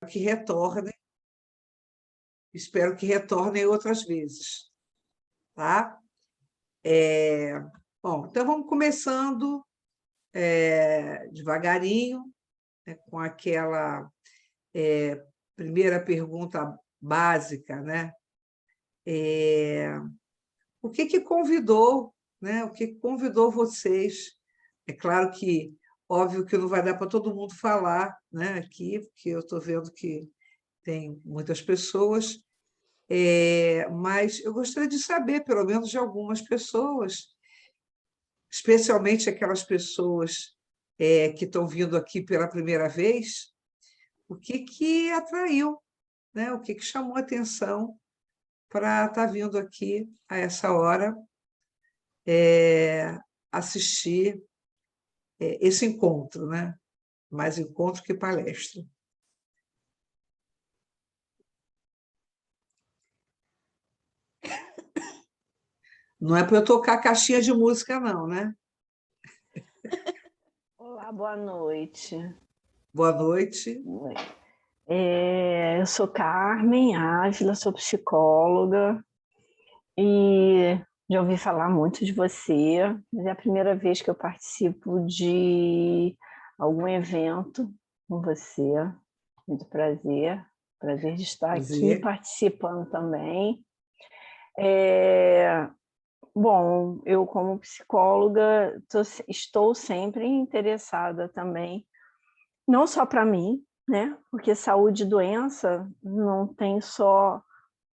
que retornem, espero que retornem outras vezes, tá? Bom, então vamos começando devagarinho, né, com aquela primeira pergunta básica, né? O que convidou, né? O que convidou vocês? É claro que, óbvio que não vai dar para todo mundo falar, né, aqui, porque eu estou vendo que tem muitas pessoas, mas eu gostaria de saber, pelo menos de algumas pessoas, especialmente aquelas pessoas que estão vindo aqui pela primeira vez, o que atraiu, né? O que chamou a atenção para estar vindo aqui a essa hora assistir esse encontro, né? Mais encontro que palestra. Não é para eu tocar caixinha de música, não, né? Olá, boa noite. Boa noite. Eu sou Carmen Ávila, sou psicóloga e já ouvi falar muito de você, mas é a primeira vez que eu participo de algum evento com você. Muito prazer, prazer de estar aqui participando também. Bom, eu como psicóloga estou sempre interessada também, não só para mim, né? Porque saúde e doença não tem só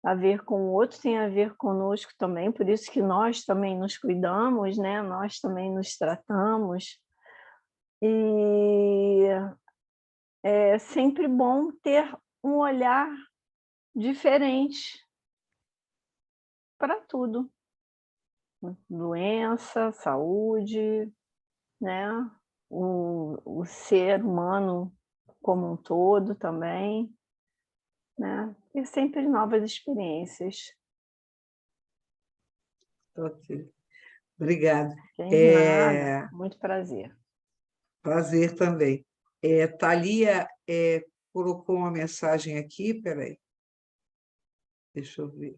a ver com o outro, tem a ver conosco também, por isso que nós também nos cuidamos, né? Nós também nos tratamos. E é sempre bom ter um olhar diferente para tudo. Doença, saúde, né? O ser humano como um todo também, né? E sempre novas experiências. Ok, obrigada. Nada, muito prazer. Prazer também. Thalia colocou uma mensagem aqui, peraí. Deixa eu ver.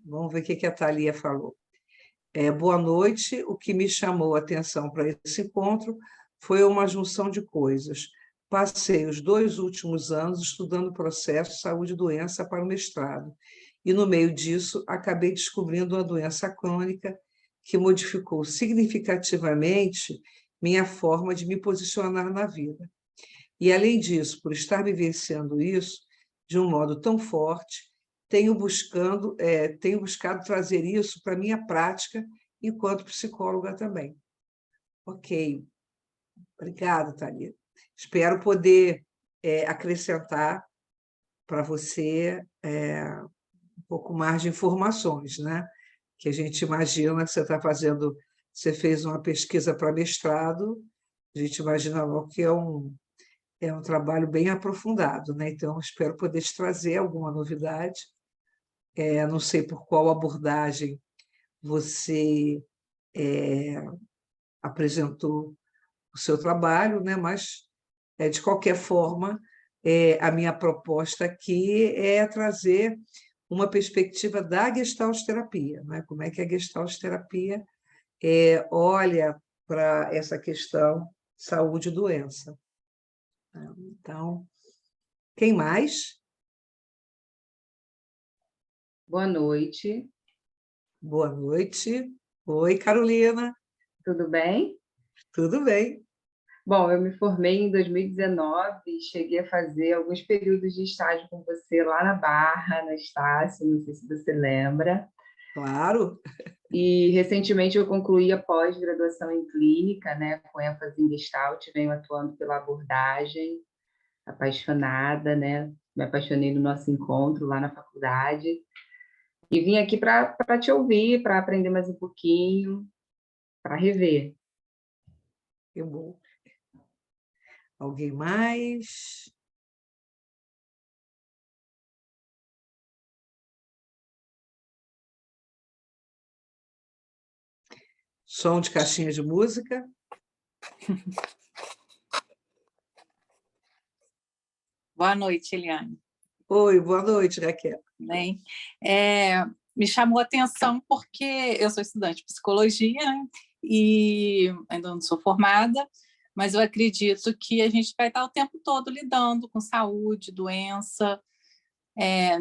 Vamos ver o que a Thalia falou. Boa noite. O que me chamou a atenção para esse encontro foi uma junção de coisas. Passei os 2 últimos anos estudando o processo saúde e doença para o mestrado, e no meio disso acabei descobrindo uma doença crônica que modificou significativamente minha forma de me posicionar na vida. E, além disso, por estar vivenciando isso de um modo tão forte, tenho buscado trazer isso para a minha prática enquanto psicóloga também. Ok, obrigada, Thalia. Espero poder acrescentar para você um pouco mais de informações, né? Que a gente imagina que você fez uma pesquisa para mestrado, a gente imagina logo que é um trabalho bem aprofundado, né? Então, espero poder te trazer alguma novidade. Não sei por qual abordagem você apresentou o seu trabalho, né? Mas, de qualquer forma, a minha proposta aqui é trazer uma perspectiva da gestalterapia, né? Como é que a gestalterapia olha para essa questão saúde e doença. Então, quem mais? Boa noite. Boa noite. Oi, Carolina. Tudo bem? Tudo bem. Bom, eu me formei em 2019 e cheguei a fazer alguns períodos de estágio com você lá na Barra, na Estácio, não sei se você lembra. Claro. E recentemente eu concluí a pós-graduação em clínica, né, com ênfase em Gestalt, venho atuando pela abordagem, apaixonada, né? Me apaixonei no nosso encontro lá na faculdade. E vim aqui para te ouvir, para aprender mais um pouquinho, para rever. Que bom. Alguém mais? Som de caixinha de música. Boa noite, Eliane. Oi, boa noite, Raquel. Bem, me chamou a atenção porque eu sou estudante de psicologia, né? E ainda não sou formada, mas eu acredito que a gente vai estar o tempo todo lidando com saúde, doença,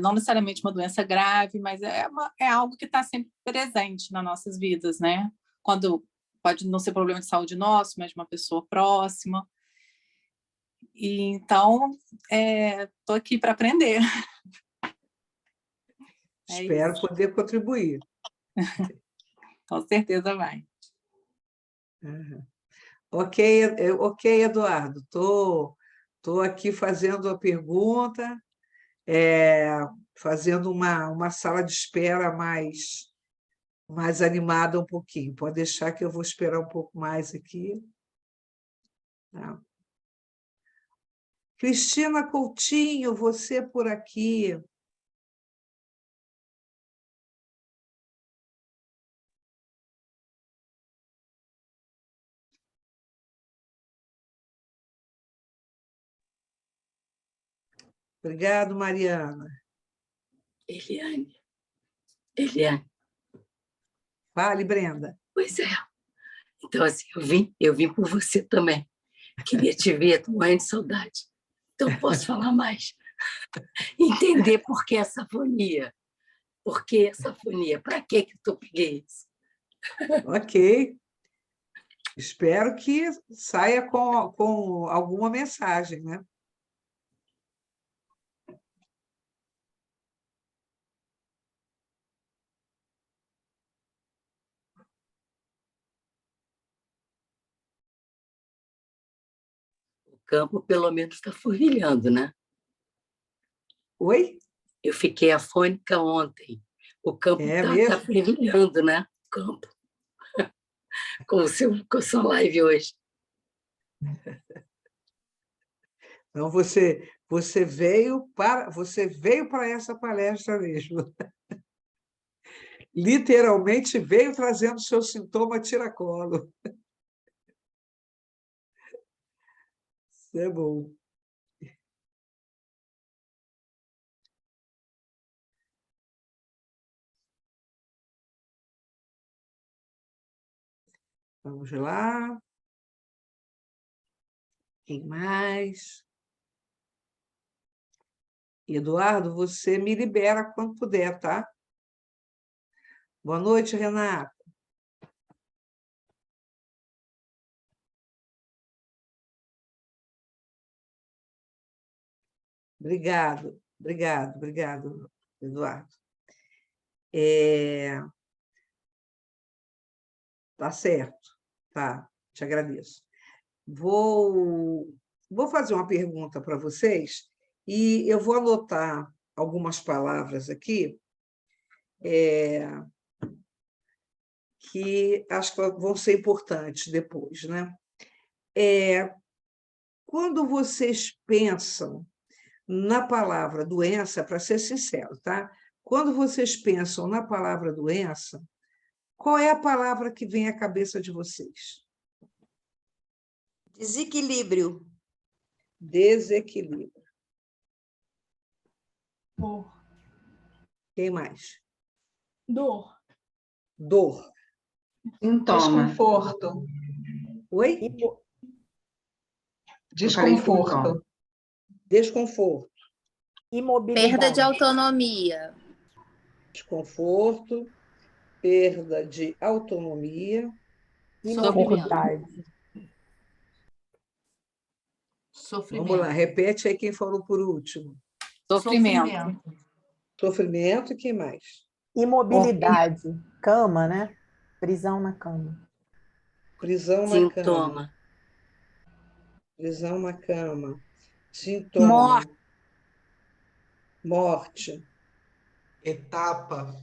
não necessariamente uma doença grave, mas é algo que está sempre presente nas nossas vidas, né? Quando pode não ser problema de saúde nosso, mas de uma pessoa próxima. E então, estou aqui para aprender. Espero poder contribuir. Com certeza vai. Uhum. Ok, Eduardo. Estou aqui fazendo a pergunta, fazendo uma sala de espera mais animada um pouquinho. Pode deixar que eu vou esperar um pouco mais aqui. Tá. Cristina Coutinho, você por aqui. Obrigado, Mariana. Eliane, Fale, Brenda. pois é. Então, assim, eu vim por você também. Queria te ver, tô morrendo de saudade. Então, posso falar mais. Entender por que essa afonia. Por que essa afonia? Para que eu peguei isso? Ok. Espero que saia com alguma mensagem, né? O campo, pelo menos, está fervilhando, né? Oi? Eu fiquei afônica ontem. O campo É está mesmo? fervilhando, né? O campo. Com a sua live hoje. Então, você veio para essa palestra mesmo. Literalmente veio trazendo seu sintoma tiracolo. Isso é bom. Vamos lá. Quem mais? Eduardo, você me libera quando puder, tá? Boa noite, Renata. Obrigado, Eduardo. Tá certo, tá, te agradeço. Vou fazer uma pergunta para vocês e eu vou anotar algumas palavras aqui que acho que vão ser importantes depois, né? Quando vocês pensam na palavra doença, para ser sincero, tá? Quando vocês pensam na palavra doença, qual é a palavra que vem à cabeça de vocês? Desequilíbrio. Desequilíbrio. Dor. Quem mais? Dor. Dor. Sintoma. Desconforto. Oi? Eu falei sintoma. Desconforto. Desconforto. Imobilidade. Perda de autonomia. Desconforto, perda de autonomia. Imobilidade. Vamos lá, repete aí quem falou por último. Sofrimento. Sofrimento e quem mais? Imobilidade. Cama, né? Prisão na cama. Prisão na cama. Sintoma. Prisão na cama. Sintoma. Morte. Etapa.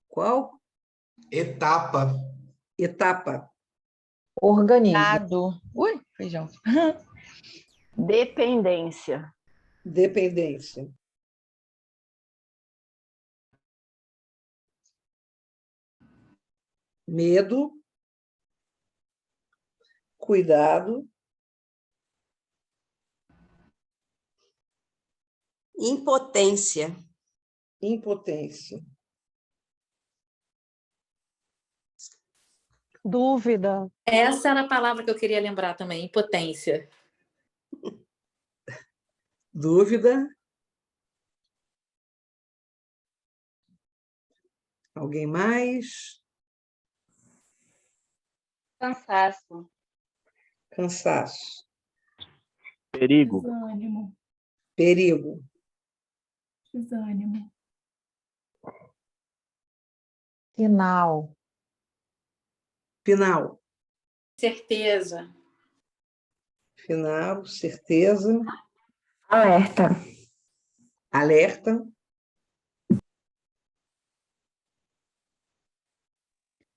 Qual? Etapa. Etapa. Organismo. Ui, feijão. Dependência. Dependência. Medo. cuidado, impotência, impotência, Dúvida. Essa era a palavra que eu queria lembrar também, impotência. dúvida. Alguém mais? Cansaço. Cansaço, Perigo. Desânimo, perigo, desânimo, Final. final, certeza, final, certeza, Alerta. alerta,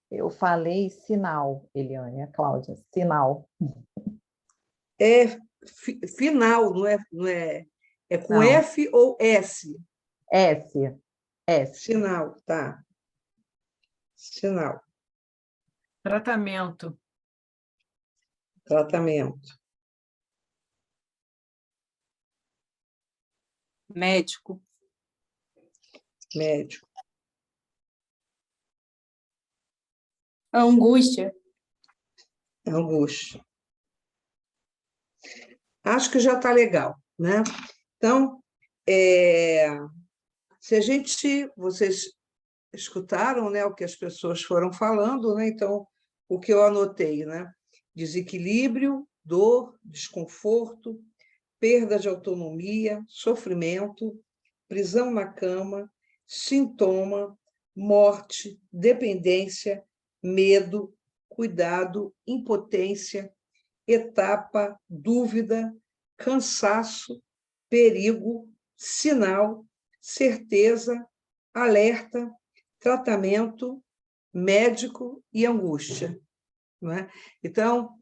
Eu falei sinal, Eliane, a Cláudia, sinal. é final, é com Não. F ou S? S. S. Sinal, tá. Sinal, Tratamento. tratamento, Médico. médico, angústia, angústia. Acho que já está legal, né? Então, vocês escutaram, né, o que as pessoas foram falando, né? Então, o que eu anotei, né? Desequilíbrio, dor, desconforto, perda de autonomia, sofrimento, prisão na cama, sintoma, morte, dependência, medo, cuidado, impotência, etapa, dúvida, cansaço, perigo, sinal, certeza, alerta, tratamento, médico e angústia. Não é? Então,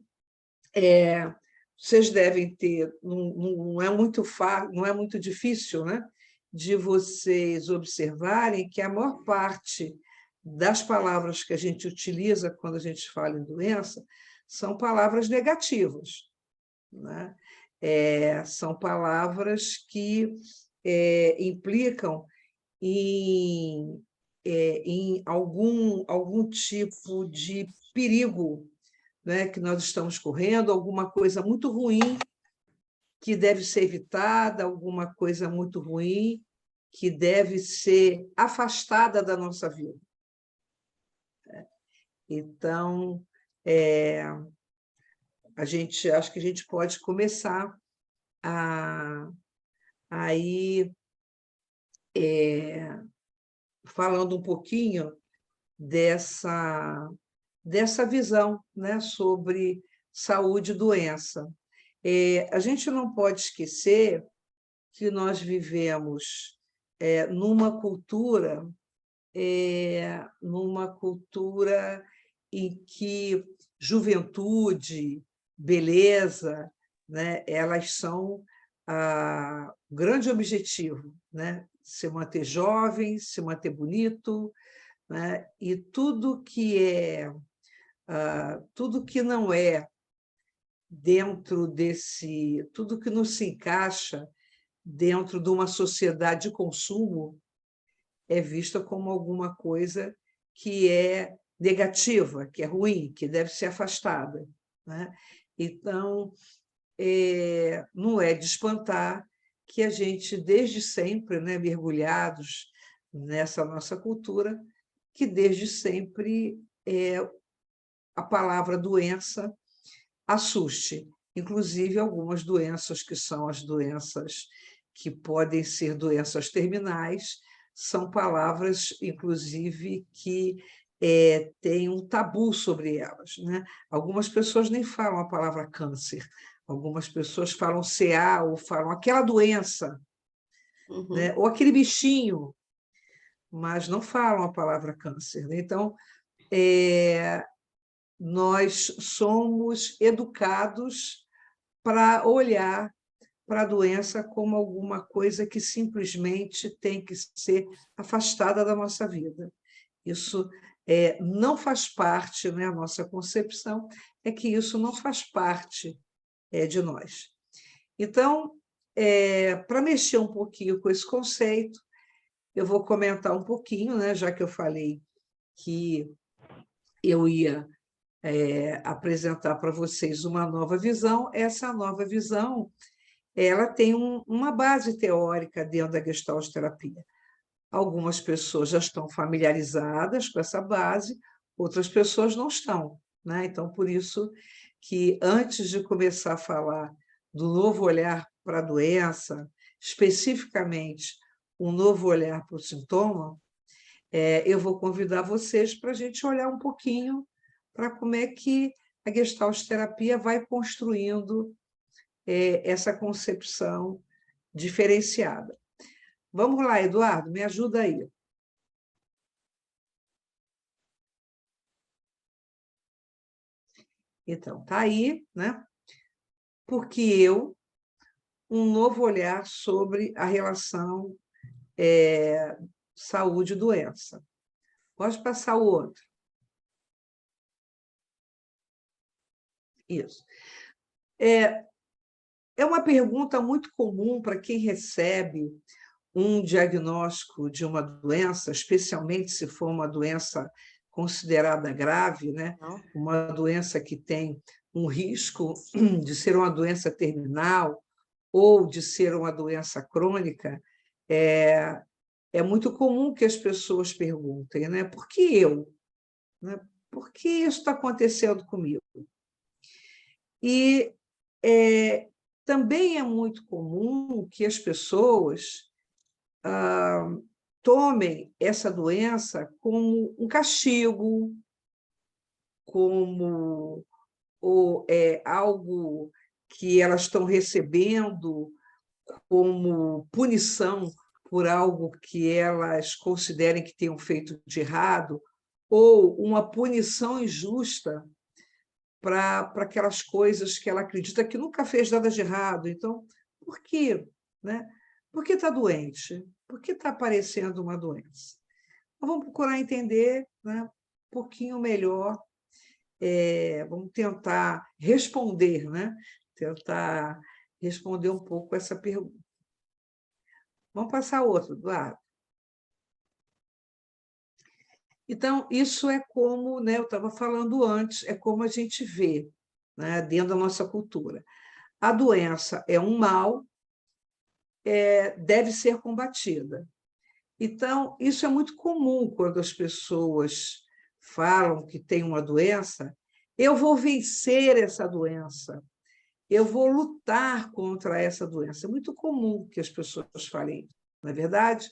vocês devem ter, não é muito difícil, né, de vocês observarem que a maior parte das palavras que a gente utiliza quando a gente fala em doença são palavras negativas, né? São palavras que implicam em algum tipo de perigo, né, que nós estamos correndo, alguma coisa muito ruim que deve ser evitada, alguma coisa muito ruim que deve ser afastada da nossa vida. Então, acho que a gente pode começar a ir falando um pouquinho dessa visão, né, sobre saúde e doença. A gente não pode esquecer que nós vivemos numa cultura em que juventude, beleza, né, elas são o grande objetivo, né? Se manter jovem, se manter bonito, né? E tudo que não é tudo que não se encaixa dentro de uma sociedade de consumo é vista como alguma coisa que é negativa, que é ruim, que deve ser afastada, né? Então, não é de espantar que a gente, desde sempre, né, mergulhados nessa nossa cultura, que desde sempre a palavra doença assuste, inclusive algumas doenças que são as doenças que podem ser doenças terminais, são palavras, inclusive, que têm um tabu sobre elas, né? Algumas pessoas nem falam a palavra câncer, algumas pessoas falam CA ou falam aquela doença, né? Ou aquele bichinho, mas não falam a palavra câncer, né? Então, nós somos educados para olhar para a doença como alguma coisa que simplesmente tem que ser afastada da nossa vida. Isso não faz parte, né, a nossa concepção é que isso não faz parte de nós. Então, para mexer um pouquinho com esse conceito, eu vou comentar um pouquinho, né, já que eu falei que eu ia apresentar para vocês uma nova visão. Essa nova visão ela tem uma base teórica dentro da Gestalt terapia. Algumas pessoas já estão familiarizadas com essa base, outras pessoas não estão, né? Então, por isso que, antes de começar a falar do novo olhar para a doença, especificamente um novo olhar para o sintoma, eu vou convidar vocês para a gente olhar um pouquinho para como é que a Gestalt terapia vai construindo essa concepção diferenciada. Vamos lá, Eduardo, me ajuda aí. Então, está aí, né? Porque um novo olhar sobre a relação saúde e doença. Pode passar o outro. Isso. É uma pergunta muito comum para quem recebe um diagnóstico de uma doença, especialmente se for uma doença considerada grave, né? Uma doença que tem um risco de ser uma doença terminal ou de ser uma doença crônica. É muito comum que as pessoas perguntem, né? Por que eu? Né? Por que isso está acontecendo comigo? E também é muito comum que as pessoas tomem essa doença como um castigo, como algo que elas estão recebendo como punição por algo que elas considerem que tenham feito de errado, ou uma punição injusta para aquelas coisas que ela acredita que nunca fez nada de errado. Então, por quê? Né? Por que está doente? Por que está aparecendo uma doença? Então, vamos procurar entender, né, um pouquinho melhor, vamos tentar responder, né? Tentar responder um pouco essa pergunta. Vamos passar outro, Eduardo. Então, isso é como, né, eu estava falando antes, é como a gente vê, né, dentro da nossa cultura. A doença é um mal, deve ser combatida. Então, isso é muito comum quando as pessoas falam que tem uma doença. Eu vou vencer essa doença, eu vou lutar contra essa doença. É muito comum que as pessoas falem, não é verdade?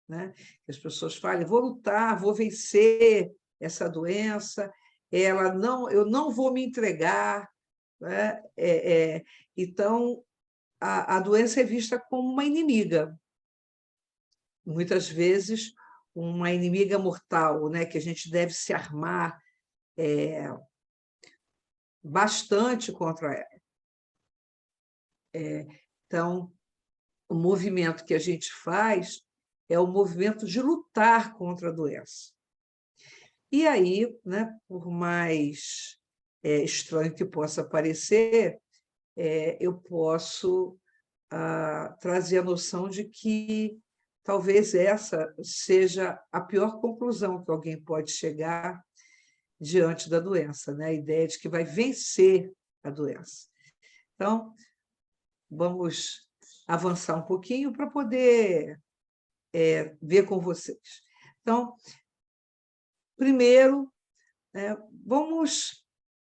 Né? Que as pessoas falem, vou lutar, vou vencer essa doença, eu não vou me entregar. Né? Então, a doença é vista como uma inimiga, muitas vezes uma inimiga mortal, né? Que a gente deve se armar bastante contra ela. Então, o movimento que a gente faz é o movimento de lutar contra a doença. E aí, né, por mais estranho que possa parecer, eu posso trazer a noção de que talvez essa seja a pior conclusão que alguém pode chegar diante da doença, né? A ideia de que vai vencer a doença. Então, vamos avançar um pouquinho para poder ver com vocês. Então, primeiro, vamos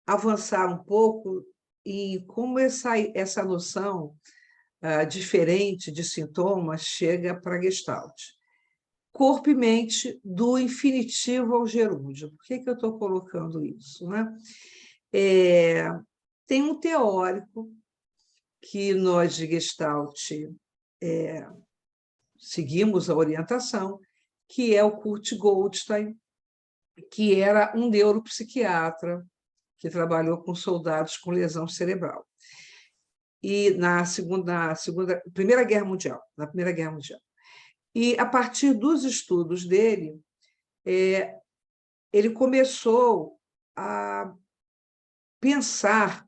avançar um pouco em como essa noção diferente de sintomas chega para a Gestalt. Corpo e mente do infinitivo ao gerúndio. Por que eu estou colocando isso? Né? Tem um teórico que nós de Gestalt seguimos a orientação, que é o Kurt Goldstein, que era um neuropsiquiatra que trabalhou com soldados com lesão cerebral. E na Primeira Guerra Mundial. E, a partir dos estudos dele, ele começou a pensar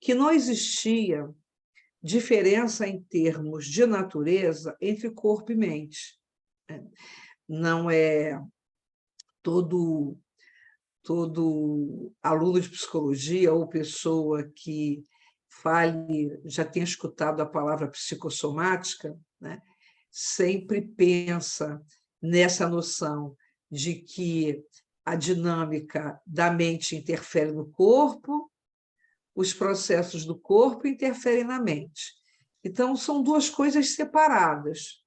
que não existia diferença em termos de natureza entre corpo e mente. Não é todo aluno de psicologia ou pessoa que fale, já tenha escutado a palavra psicossomática, né, sempre pensa nessa noção de que a dinâmica da mente interfere no corpo, os processos do corpo interferem na mente. Então, são duas coisas separadas,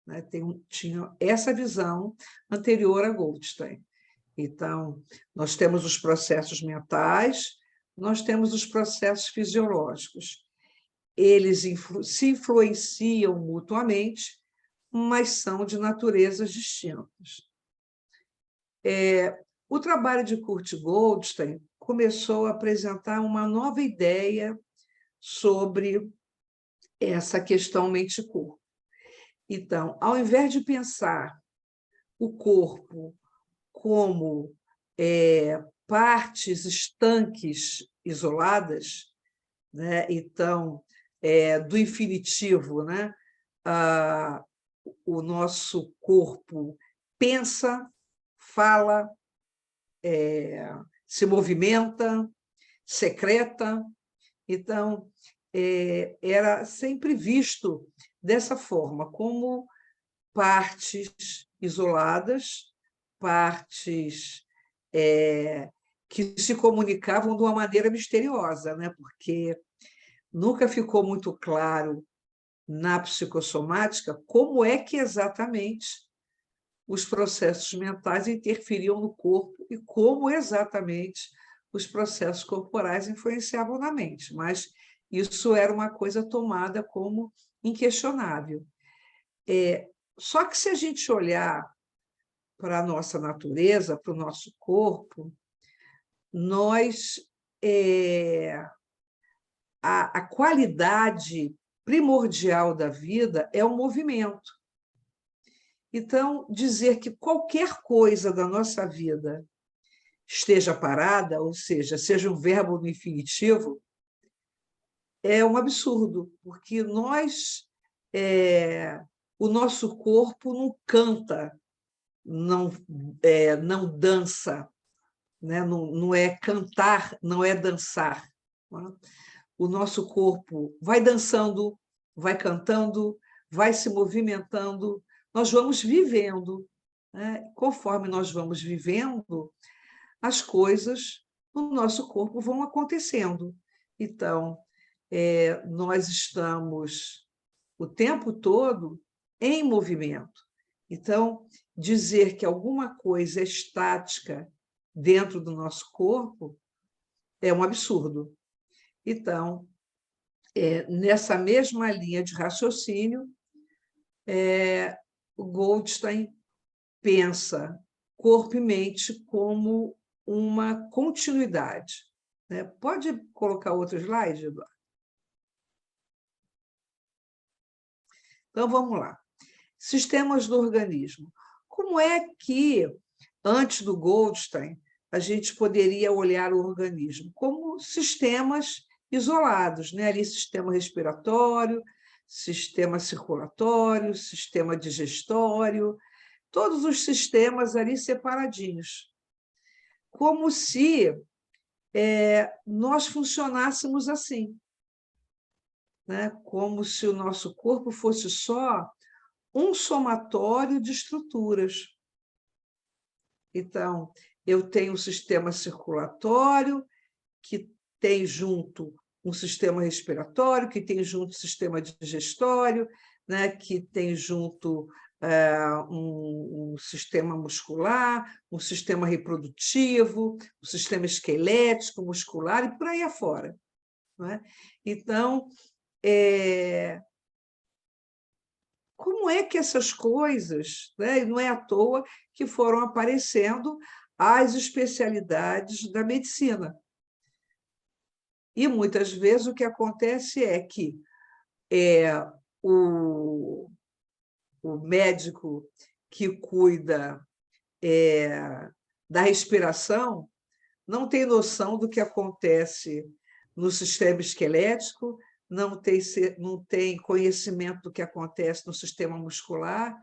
né? Tinha essa visão anterior a Goldstein. Então, nós temos os processos mentais, nós temos os processos fisiológicos. Eles se influenciam mutuamente, mas são de naturezas distintas. O trabalho de Kurt Goldstein começou a apresentar uma nova ideia sobre essa questão mente-corpo. Então, ao invés de pensar o corpo como partes estanques isoladas, né? Então, do infinitivo, né? O nosso corpo pensa, fala, se movimenta, secreta. Então, era sempre visto dessa forma, como partes isoladas, partes que se comunicavam de uma maneira misteriosa, né? Porque nunca ficou muito claro na psicossomática como é que exatamente os processos mentais interferiam no corpo e como exatamente os processos corporais influenciavam na mente. Mas isso era uma coisa tomada como inquestionável. Só que se a gente olhar para a nossa natureza, para o nosso corpo, a qualidade primordial da vida é o movimento. Então, dizer que qualquer coisa da nossa vida esteja parada, ou seja um verbo no infinitivo, é um absurdo, porque o nosso corpo não canta, não dança, né? Não é cantar, não é dançar. O nosso corpo vai dançando, vai cantando, vai se movimentando, nós vamos vivendo, né? Conforme nós vamos vivendo, as coisas no nosso corpo vão acontecendo. Então, nós estamos o tempo todo em movimento. Então, dizer que alguma coisa é estática dentro do nosso corpo é um absurdo. Então, nessa mesma linha de raciocínio, o Goldstein pensa corpo e mente como uma continuidade, né? Pode colocar outro slide, Eduardo? Então, vamos lá. Sistemas do organismo. Como é que, antes do Goldstein, a gente poderia olhar o organismo? Como sistemas isolados, né? Ali, sistema respiratório, sistema circulatório, sistema digestório, todos os sistemas ali separadinhos. Como se nós funcionássemos assim, né? Como se o nosso corpo fosse só um somatório de estruturas. Então, eu tenho um sistema circulatório, que tem junto um sistema respiratório, que tem junto um sistema digestório, né? Que tem junto um sistema muscular, um sistema reprodutivo, um sistema esquelético, muscular, e por aí afora. Não é? Então, como é que essas coisas, né? E não é à toa que foram aparecendo as especialidades da medicina. E, muitas vezes, o que acontece é que o médico que cuida da respiração não tem noção do que acontece no sistema esquelético, não tem conhecimento do que acontece no sistema muscular.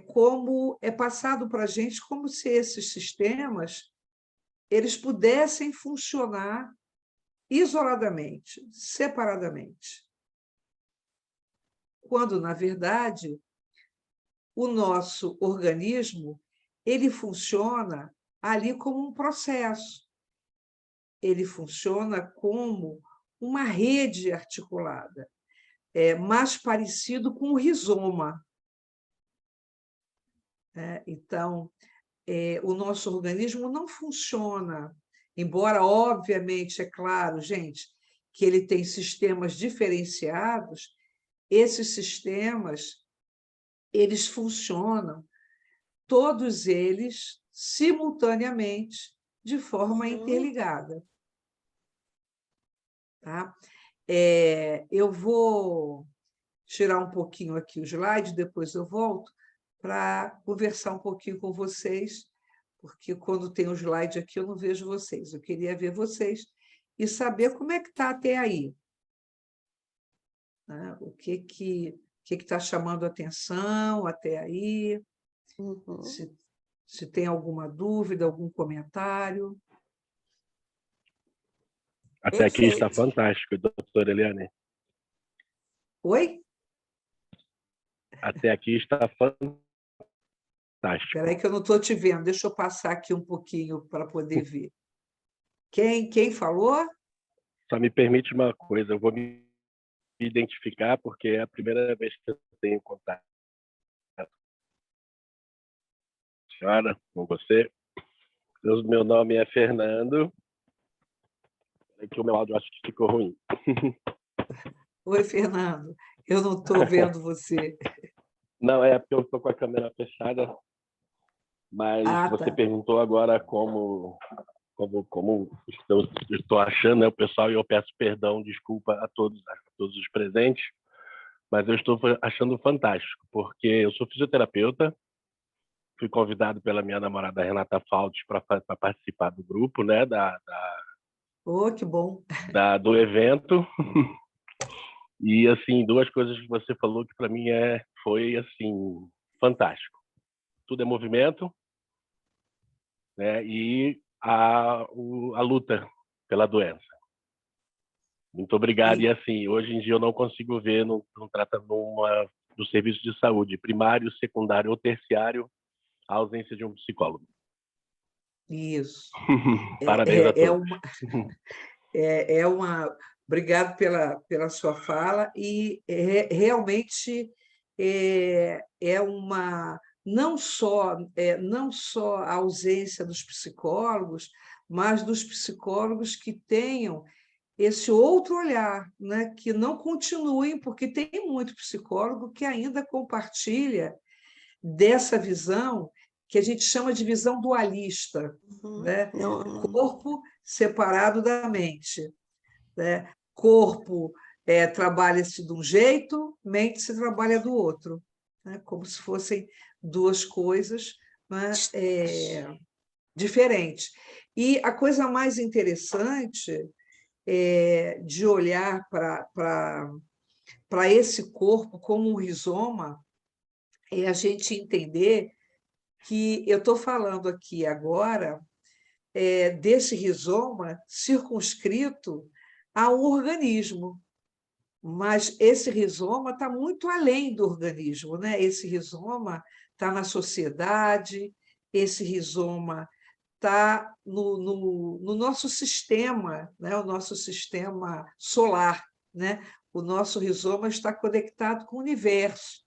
Como é passado para a gente como se esses sistemas eles pudessem funcionar isoladamente, separadamente. Quando, na verdade, o nosso organismo ele funciona ali como um processo. Ele funciona como uma rede articulada, mais parecido com o rizoma. Então, o nosso organismo não funciona, embora, obviamente, é claro, gente, que ele tem sistemas diferenciados, esses sistemas eles funcionam, todos eles, simultaneamente, de forma interligada. Tá? Eu vou tirar um pouquinho aqui o slide, depois eu volto para conversar um pouquinho com vocês, porque quando tem o slide aqui eu não vejo vocês. Eu queria ver vocês e saber como é que está até aí. Né? O que está chamando a atenção até aí? Se tem alguma dúvida, algum comentário. Até aqui está fantástico, doutora Eliane. Oi? Até aqui está fantástico. Espera aí que eu não estou te vendo. Deixa eu passar aqui um pouquinho para poder ver. Quem falou? Só me permite uma coisa, eu vou me identificar porque é a primeira vez que eu tenho contato. Senhora, com você. Meu nome é Fernando. É que o meu áudio acho que ficou ruim. Oi, Fernando. Eu não estou vendo você. Não, é porque eu estou com a câmera fechada, mas você tá. perguntou agora como eu estou achando, né, o pessoal, e eu peço perdão, desculpa a todos os presentes, mas eu estou achando fantástico, porque eu sou fisioterapeuta, fui convidado pela minha namorada Renata Faldes para participar do grupo, né, Que bom! Do evento. E, assim, duas coisas que você falou que para mim foi, assim, fantástico. Tudo é movimento, né, e a luta pela doença. Muito obrigado. E, assim, hoje em dia eu não consigo ver no serviço de saúde, primário, secundário ou terciário, a ausência de um psicólogo. Isso. Parabéns a todos. Obrigado pela sua fala, e realmente não só a ausência dos psicólogos, mas dos psicólogos que tenham esse outro olhar, né? Que não continuem, porque tem muito psicólogo que ainda compartilha dessa visão que a gente chama de visão dualista, né? Corpo separado da mente. Né? Corpo trabalha-se de um jeito, mente se trabalha do outro, né? Como se fossem duas coisas, né? Diferentes. E a coisa mais interessante de olhar para esse corpo como um rizoma é a gente entender que eu estou falando aqui agora desse rizoma circunscrito a um organismo, mas esse rizoma está muito além do organismo, né? Esse rizoma está na sociedade, esse rizoma está no nosso sistema, né? O nosso sistema solar, né? O nosso rizoma está conectado com o universo.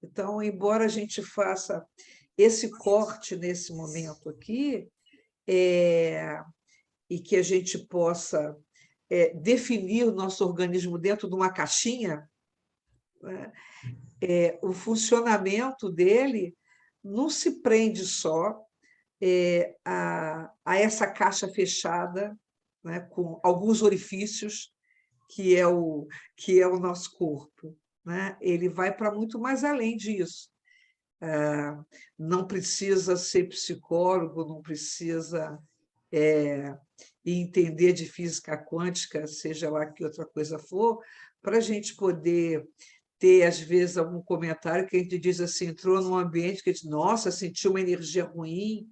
Então, embora a gente faça esse corte nesse momento aqui, e que a gente possa definir o nosso organismo dentro de uma caixinha, né? O funcionamento dele não se prende só a essa caixa fechada, né? Com alguns orifícios, que é o nosso corpo, né? Ele vai para muito mais além disso. Não precisa ser psicólogo, não precisa e entender de física quântica, seja lá que outra coisa for, para a gente poder ter, às vezes, algum comentário que a gente diz assim, entrou num ambiente que a gente, nossa, sentiu uma energia ruim,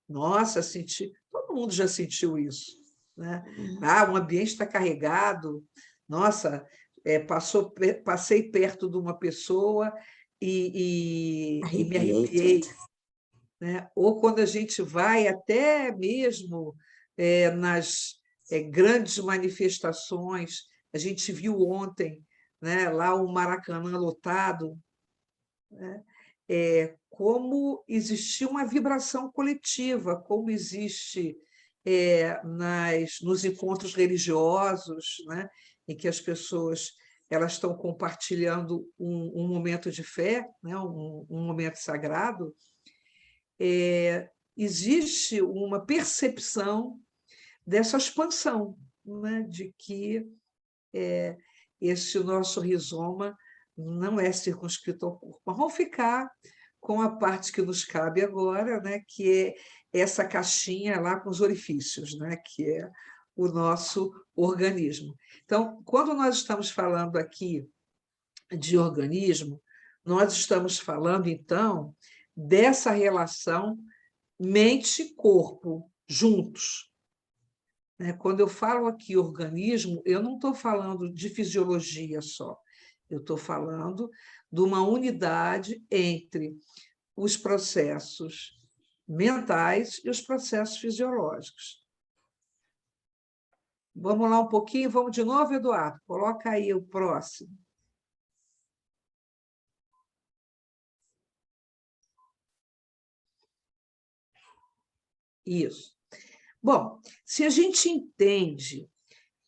nossa, senti... Todo mundo já sentiu isso, né? O ambiente está carregado, nossa, passei perto de uma pessoa e me arrepiei. Né? Ou quando a gente vai até mesmo nas grandes manifestações, a gente viu ontem, né, lá o Maracanã lotado, né, como existia uma vibração coletiva, como existe nos encontros religiosos, né, em que as pessoas elas estão compartilhando um momento de fé, né, um momento sagrado, existe uma percepção dessa expansão, né, de que esse nosso rizoma não é circunscrito ao corpo. Mas vamos ficar com a parte que nos cabe agora, né, que é essa caixinha lá com os orifícios, né, que é o nosso organismo. Então, quando nós estamos falando aqui de organismo, nós estamos falando, então, dessa relação mente-corpo juntos. Quando eu falo aqui organismo, eu não estou falando de fisiologia só, eu estou falando de uma unidade entre os processos mentais e os processos fisiológicos. Vamos lá um pouquinho, vamos de novo, Eduardo, coloca aí o próximo. Isso. Bom, se a gente entende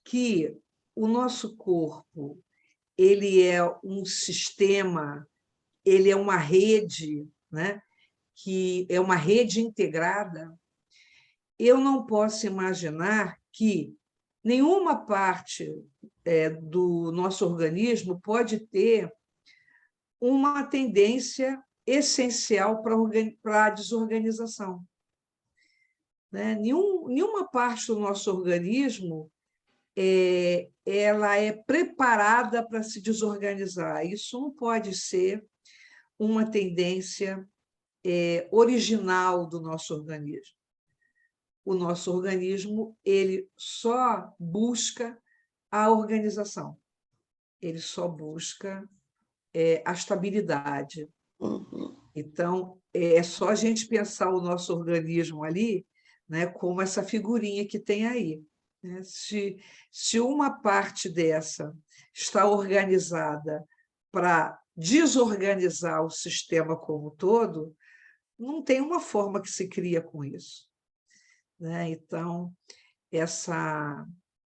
que o nosso corpo ele é um sistema, ele é uma rede, né? Que é uma rede integrada, eu não posso imaginar que nenhuma parte do nosso organismo pode ter uma tendência essencial para a desorganização. Né? Nenhuma parte do nosso organismo ela é preparada para se desorganizar. Isso não pode ser uma tendência original do nosso organismo. O nosso organismo ele só busca a organização, ele só busca a estabilidade. Então, é só a gente pensar o nosso organismo ali, né, como essa figurinha que tem aí. Né? Se uma parte dessa está organizada para desorganizar o sistema como um todo, não tem uma forma que se cria com isso. Né? Então,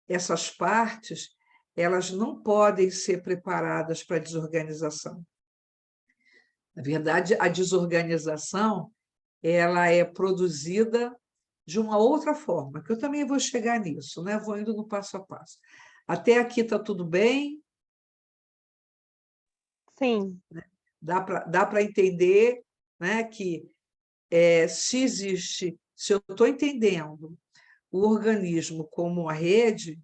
essas partes elas não podem ser preparadas para a desorganização. Na verdade, a desorganização ela é produzida de uma outra forma, que eu também vou chegar nisso, né? Vou indo no passo a passo. Até aqui está tudo bem? Sim. Dá para entender, né, que se eu estou entendendo o organismo como uma rede,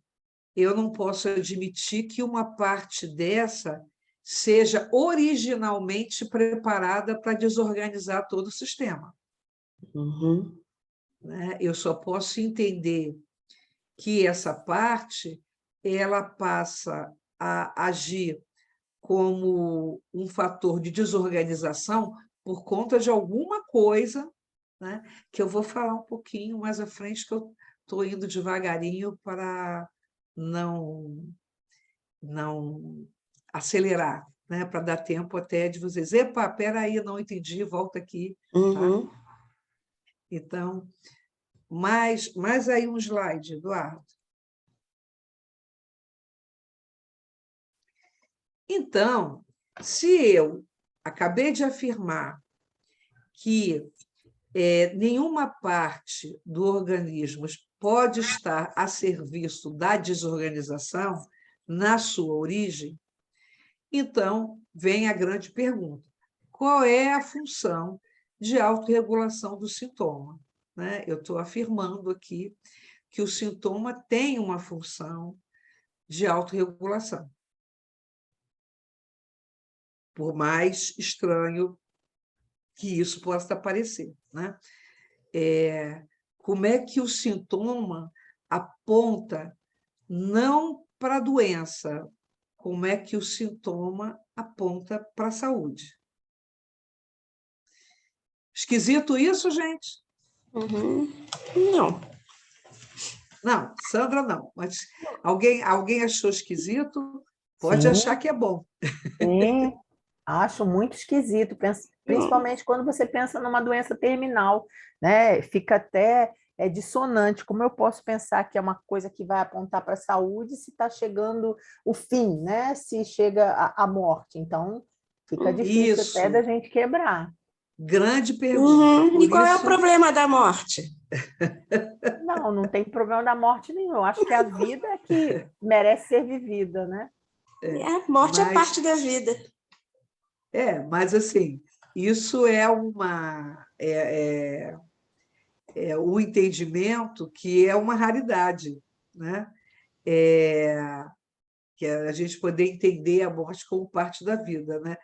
eu não posso admitir que uma parte dessa seja originalmente preparada para desorganizar todo o sistema. Né? Eu só posso entender que essa parte ela passa a agir como um fator de desorganização por conta de alguma coisa, né, que eu vou falar um pouquinho mais à frente, que eu estou indo devagarinho para não acelerar, né, para dar tempo até de vocês. Epa, espera aí, não entendi, volta aqui. Tá? Então, mais aí um slide, Eduardo. Então, se eu acabei de afirmar que nenhuma parte do organismo pode estar a serviço da desorganização na sua origem, então vem a grande pergunta: qual é a função de autorregulação do sintoma? né? Eu estou afirmando aqui que o sintoma tem uma função de autorregulação. Por mais estranho que isso possa parecer, né? Como é que o sintoma aponta não para a doença, como é que o sintoma aponta para a saúde? Esquisito isso, gente? Não. Não, Sandra não, mas alguém achou esquisito? Pode Sim, achar que é bom. sim, acho muito esquisito, principalmente quando você pensa numa doença terminal, né? Fica até dissonante. Como eu posso pensar que é uma coisa que vai apontar para a saúde se está chegando o fim, né? Se chega a morte. Então, fica difícil até da Isso, gente quebrar. grande pergunta. E Por qual é o isso, problema da morte? Não, não tem problema da morte nenhum. Eu acho que a vida é que merece ser vivida, né? A morte é mas parte da vida. mas assim, isso é um entendimento que é uma raridade, né? Que é a gente poder entender a morte como parte da vida, né?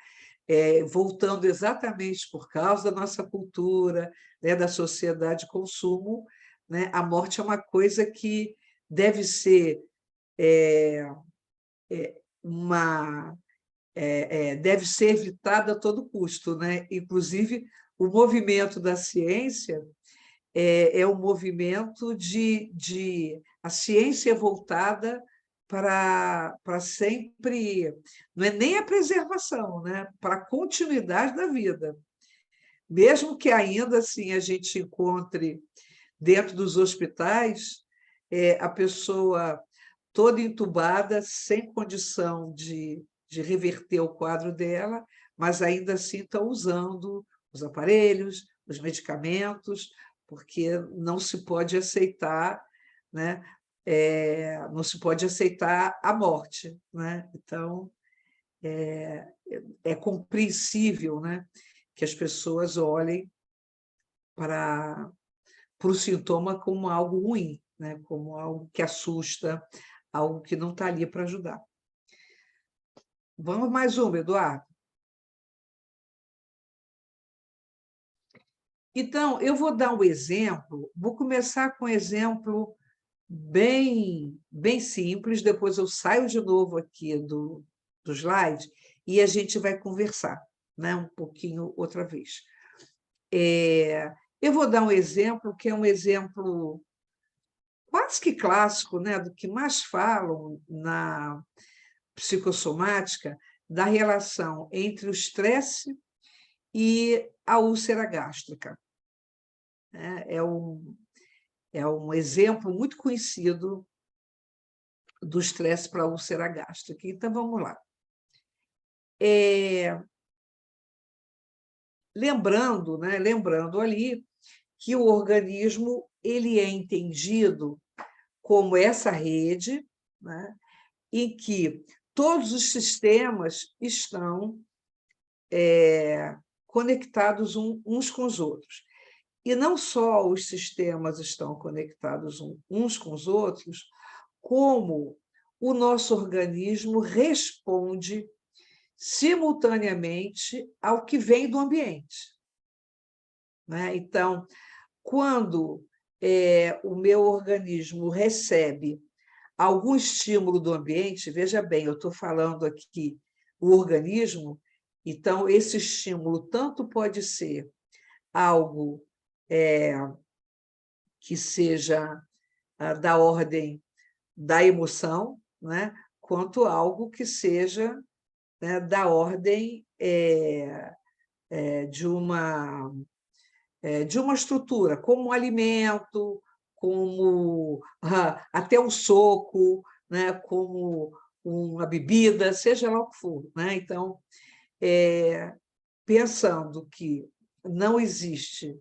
Voltando exatamente por causa da nossa cultura, né, da sociedade de consumo, né? A morte é uma coisa que deve ser uma deve ser evitada a todo custo, né? Inclusive, o movimento da ciência é um movimento de a ciência voltada para sempre, não é nem a preservação, né? Para a continuidade da vida. Mesmo que ainda assim a gente encontre dentro dos hospitais a pessoa toda entubada, sem condição de reverter o quadro dela, mas ainda assim estão usando os aparelhos, os medicamentos, porque não se pode aceitar, né? Não se pode aceitar a morte, né? Então, é compreensível, né, que as pessoas olhem para o sintoma como algo ruim, né? Como algo que assusta, algo que não está ali para ajudar. Vamos mais uma, Eduardo. Então, eu vou dar um exemplo, vou começar com um exemplo bem simples, depois eu saio de novo aqui do slide e a gente vai conversar, né, um pouquinho outra vez. Eu vou dar um exemplo que é um exemplo quase que clássico, né, do que mais falam na psicossomática, da relação entre o estresse e a úlcera gástrica. É um exemplo muito conhecido do estresse para a úlcera gástrica. Então, vamos lá. Lembrando ali que o organismo ele é entendido como essa rede, né, em que todos os sistemas estão conectados uns com os outros. E não só os sistemas estão conectados uns com os outros, como o nosso organismo responde simultaneamente ao que vem do ambiente, né? Então, quando o meu organismo recebe algum estímulo do ambiente, veja bem, eu estou falando aqui o organismo, então esse estímulo tanto pode ser algo que seja da ordem da emoção, né? Quanto algo que seja, né, da ordem de uma estrutura, como um alimento, como até um soco, né, como uma bebida, seja lá o que for, né? Então, pensando que não existe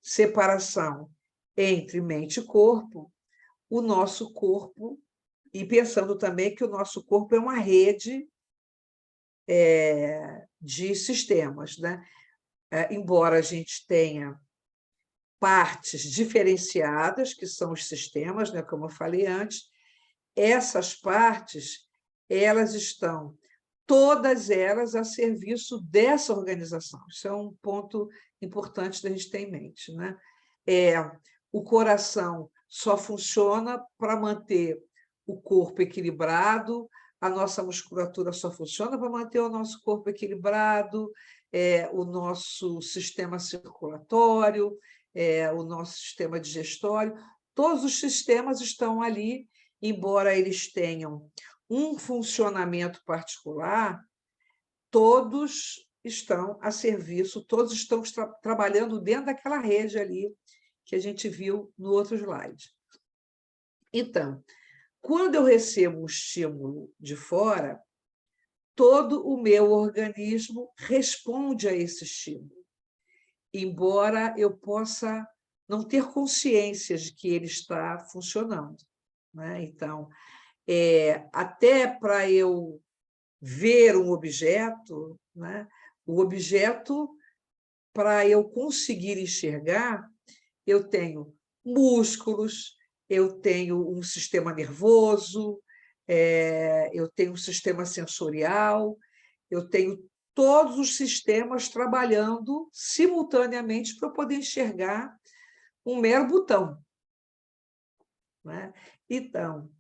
separação entre mente e corpo, o nosso corpo, e pensando também que o nosso corpo é uma rede de sistemas, né? Embora a gente tenha partes diferenciadas, que são os sistemas, né, como eu falei antes. Essas partes, elas estão, todas elas, a serviço dessa organização. Isso é um ponto importante da gente ter em mente, né? O coração só funciona para manter o corpo equilibrado, a nossa musculatura só funciona para manter o nosso corpo equilibrado, o nosso sistema circulatório, o nosso sistema digestório, todos os sistemas estão ali, embora eles tenham um funcionamento particular, todos estão a serviço, todos estão trabalhando dentro daquela rede ali que a gente viu no outro slide. Então, quando eu recebo um estímulo de fora, todo o meu organismo responde a esse estímulo, embora eu possa não ter consciência de que ele está funcionando, né? Então, até para eu ver um objeto, né? O objeto, para eu conseguir enxergar, eu tenho músculos, eu tenho um sistema nervoso, eu tenho um sistema sensorial, eu tenho todos os sistemas trabalhando simultaneamente para eu poder enxergar um mero botão, né? Então,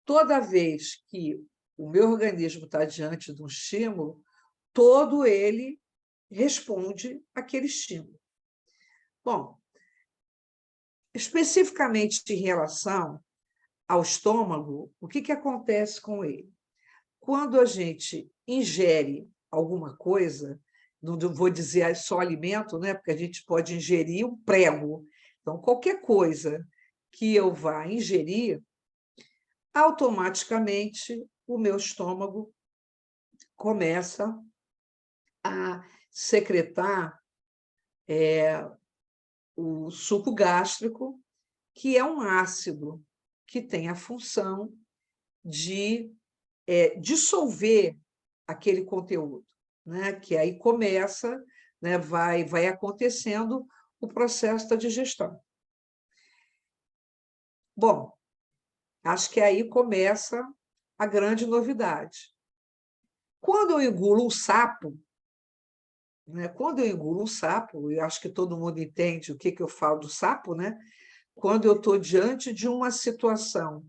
toda vez que o meu organismo está diante de um estímulo, todo ele responde àquele estímulo. Bom, especificamente em relação ao estômago, o que acontece com ele? Quando a gente ingere alguma coisa, não vou dizer só alimento, né? Porque a gente pode ingerir um prego. Então, qualquer coisa que eu vá ingerir, automaticamente o meu estômago começa a secretar o suco gástrico, que é um ácido que tem a função de dissolver aquele conteúdo, né? Que aí começa, né? vai acontecendo o processo da digestão. Bom, acho que aí começa a grande novidade. Quando eu engulo um sapo, né? Quando eu engulo um sapo, eu acho que todo mundo entende o que eu falo do sapo, né? Quando eu estou diante de uma situação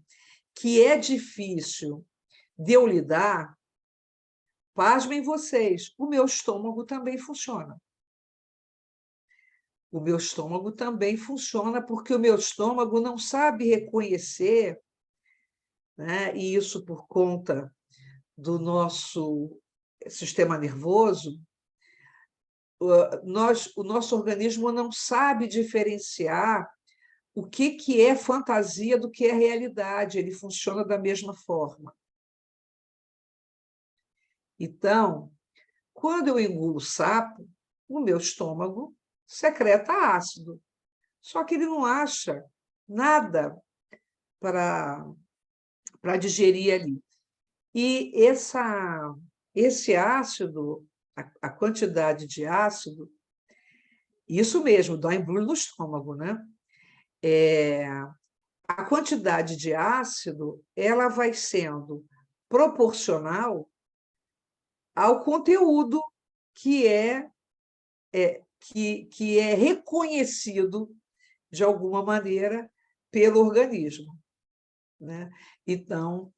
que é difícil de eu lidar, pasmem vocês, o meu estômago também funciona. O meu estômago também funciona porque o meu estômago não sabe reconhecer, né? E isso por conta do nosso sistema nervoso, o nosso organismo não sabe diferenciar o que é fantasia do que é realidade, ele funciona da mesma forma. Então, quando eu engulo sapo, o meu estômago secreta ácido, só que ele não acha nada para digerir ali. E esse ácido, a quantidade de ácido, isso mesmo, dá embrulho no estômago, né? A quantidade de ácido, ela vai sendo proporcional ao conteúdo que é reconhecido de alguma maneira pelo organismo, né? Então,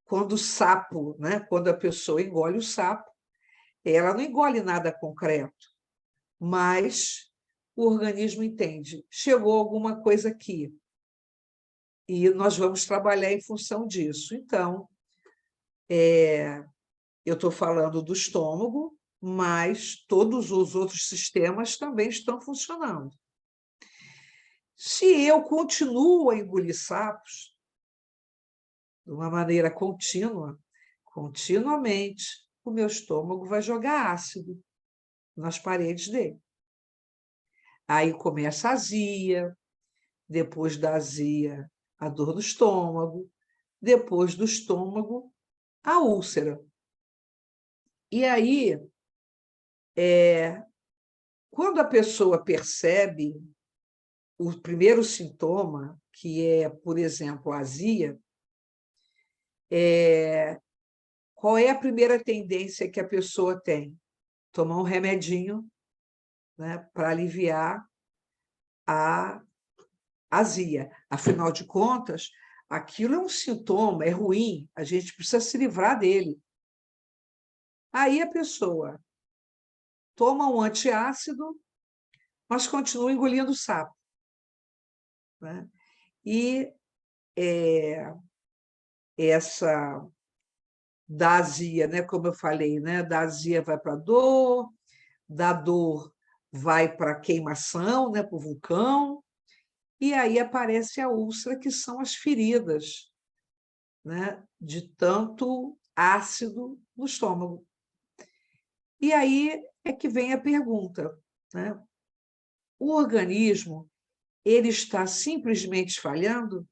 quando o sapo, né? Quando a pessoa engole o sapo, ela não engole nada concreto, mas o organismo entende, chegou alguma coisa aqui, e nós vamos trabalhar em função disso. Então, eu estou falando do estômago, mas todos os outros sistemas também estão funcionando. Se eu continuo a engolir sapos de uma maneira contínua, continuamente, o meu estômago vai jogar ácido nas paredes dele. Aí começa a azia, depois da azia, a dor no estômago, depois do estômago, a úlcera. E aí, quando a pessoa percebe o primeiro sintoma, que é, por exemplo, a azia, qual é a primeira tendência que a pessoa tem? Tomar um remedinho, né, para aliviar a azia. Afinal de contas, aquilo é um sintoma, é ruim, a gente precisa se livrar dele. Aí a pessoa toma um antiácido, mas continua engolindo sapo, né? E essa da azia, né, como eu falei, né, da azia vai para a dor, da dor vai para a queimação, né, para o vulcão, e aí aparece a úlcera, que são as feridas, né, de tanto ácido no estômago. E aí é que vem a pergunta, né? O organismo, ele está simplesmente falhando?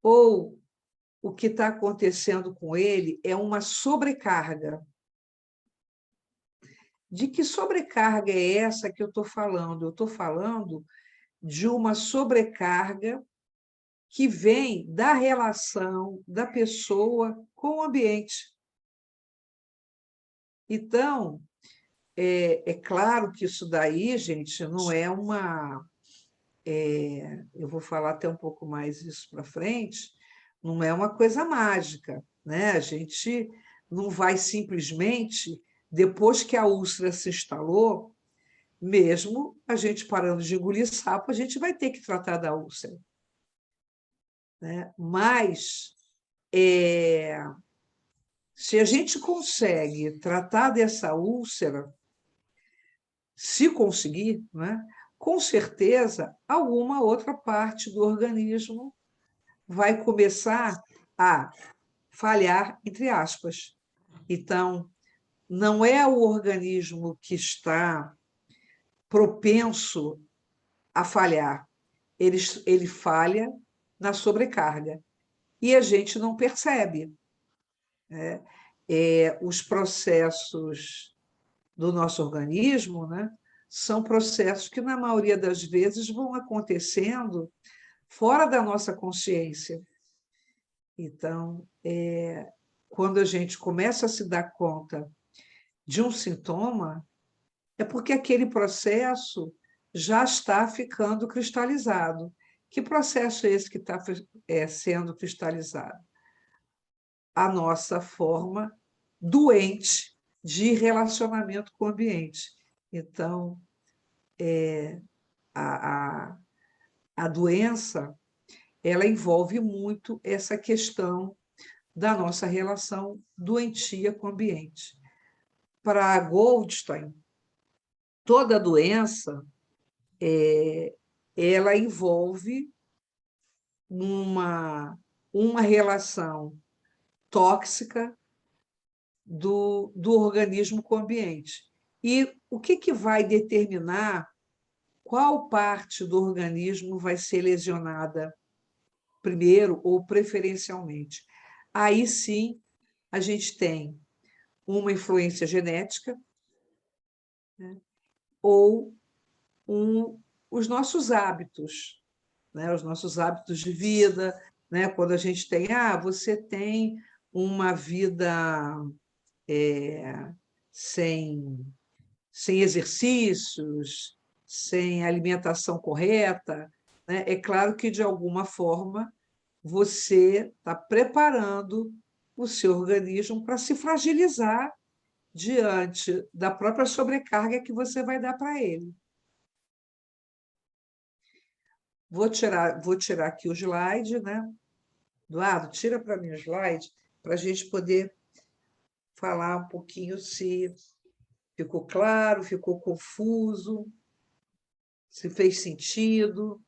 Ou o que está acontecendo com ele é uma sobrecarga? De que sobrecarga é essa que eu estou falando? Eu estou falando de uma sobrecarga que vem da relação da pessoa com o ambiente. Então, é claro que isso daí, gente, não é uma... eu vou falar até um pouco mais isso para frente, não é uma coisa mágica, né? A gente não vai simplesmente, depois que a úlcera se instalou, mesmo a gente parando de engolir sapo, a gente vai ter que tratar da úlcera, né? Mas, se a gente consegue tratar dessa úlcera, se conseguir, né, com certeza, alguma outra parte do organismo vai começar a falhar, entre aspas. Então, não é o organismo que está propenso a falhar, ele falha na sobrecarga. E a gente não percebe, né? Os processos do nosso organismo, né, são processos que, na maioria das vezes, vão acontecendo fora da nossa consciência. Então, quando a gente começa a se dar conta de um sintoma, é porque aquele processo já está ficando cristalizado. Que processo é esse que está sendo cristalizado? A nossa forma doente de relacionamento com o ambiente. Então, a doença, ela envolve muito essa questão da nossa relação doentia com o ambiente. Para Goldstein, toda doença ela envolve uma relação tóxica do organismo com o ambiente. E o que vai determinar qual parte do organismo vai ser lesionada primeiro ou preferencialmente? Aí sim a gente tem uma influência genética, né, ou os nossos hábitos, né, os nossos hábitos de vida, né, quando a gente tem, você tem uma vida sem exercícios, sem alimentação correta, né? É claro que, de alguma forma, você está preparando o seu organismo para se fragilizar diante da própria sobrecarga que você vai dar para ele. Vou tirar aqui o slide, né? Eduardo, tira para mim o slide, para a gente poder falar um pouquinho se ficou claro, ficou confuso, se fez sentido.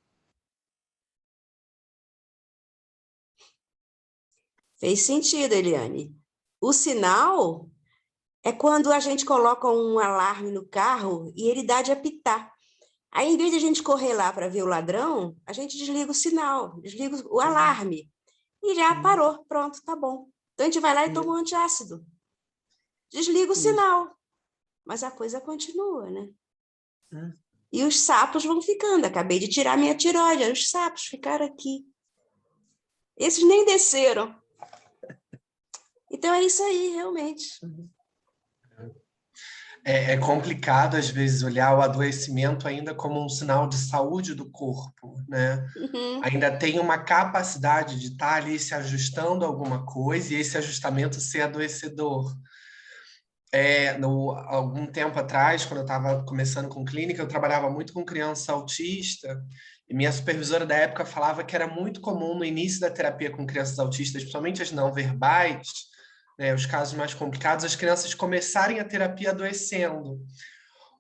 Fez sentido, Eliane. O sinal é quando a gente coloca um alarme no carro e ele dá de apitar. Aí, em vez de a gente correr lá para ver o ladrão, a gente desliga o sinal, desliga o alarme. E já parou, pronto, tá bom. Então, a gente vai lá e toma um antiácido. Desliga o sinal. Mas a coisa continua, né? E os sapos vão ficando. Acabei de tirar minha tireoide, aí os sapos ficaram aqui. Esses nem desceram. Então é isso aí, realmente. É complicado, às vezes, olhar o adoecimento ainda como um sinal de saúde do corpo, né? Ainda tem uma capacidade de estar ali se ajustando a alguma coisa e esse ajustamento ser adoecedor. Algum tempo atrás, quando eu estava começando com clínica, eu trabalhava muito com criança autista e minha supervisora da época falava que era muito comum no início da terapia com crianças autistas, principalmente as não verbais, né, os casos mais complicados, as crianças começarem a terapia adoecendo,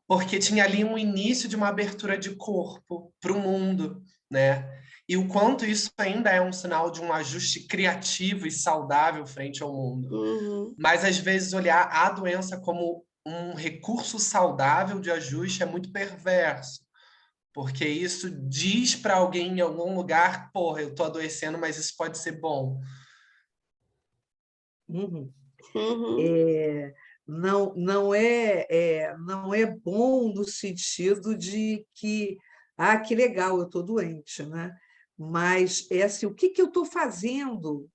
porque tinha ali um início de uma abertura de corpo para o mundo, né? E o quanto isso ainda é um sinal de um ajuste criativo e saudável frente ao mundo. Mas, às vezes, olhar a doença como um recurso saudável de ajuste é muito perverso, porque isso diz para alguém em algum lugar, porra, eu estou adoecendo, mas isso pode ser bom. Não é bom no sentido de que, que legal, eu estou doente, né? Mas é assim, o que eu estou fazendo,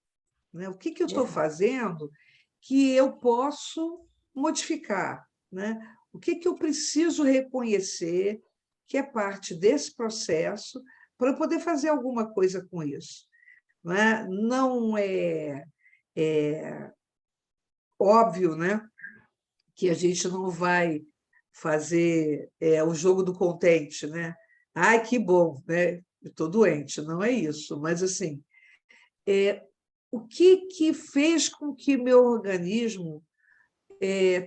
né? O que eu estou fazendo que eu posso modificar, né? O que eu preciso reconhecer que é parte desse processo para eu poder fazer alguma coisa com isso, né? Não é óbvio, né, que a gente não vai fazer o jogo do contente, né? Ai, que bom, né? Eu estou doente, não é isso. Mas, assim, o que fez com que meu organismo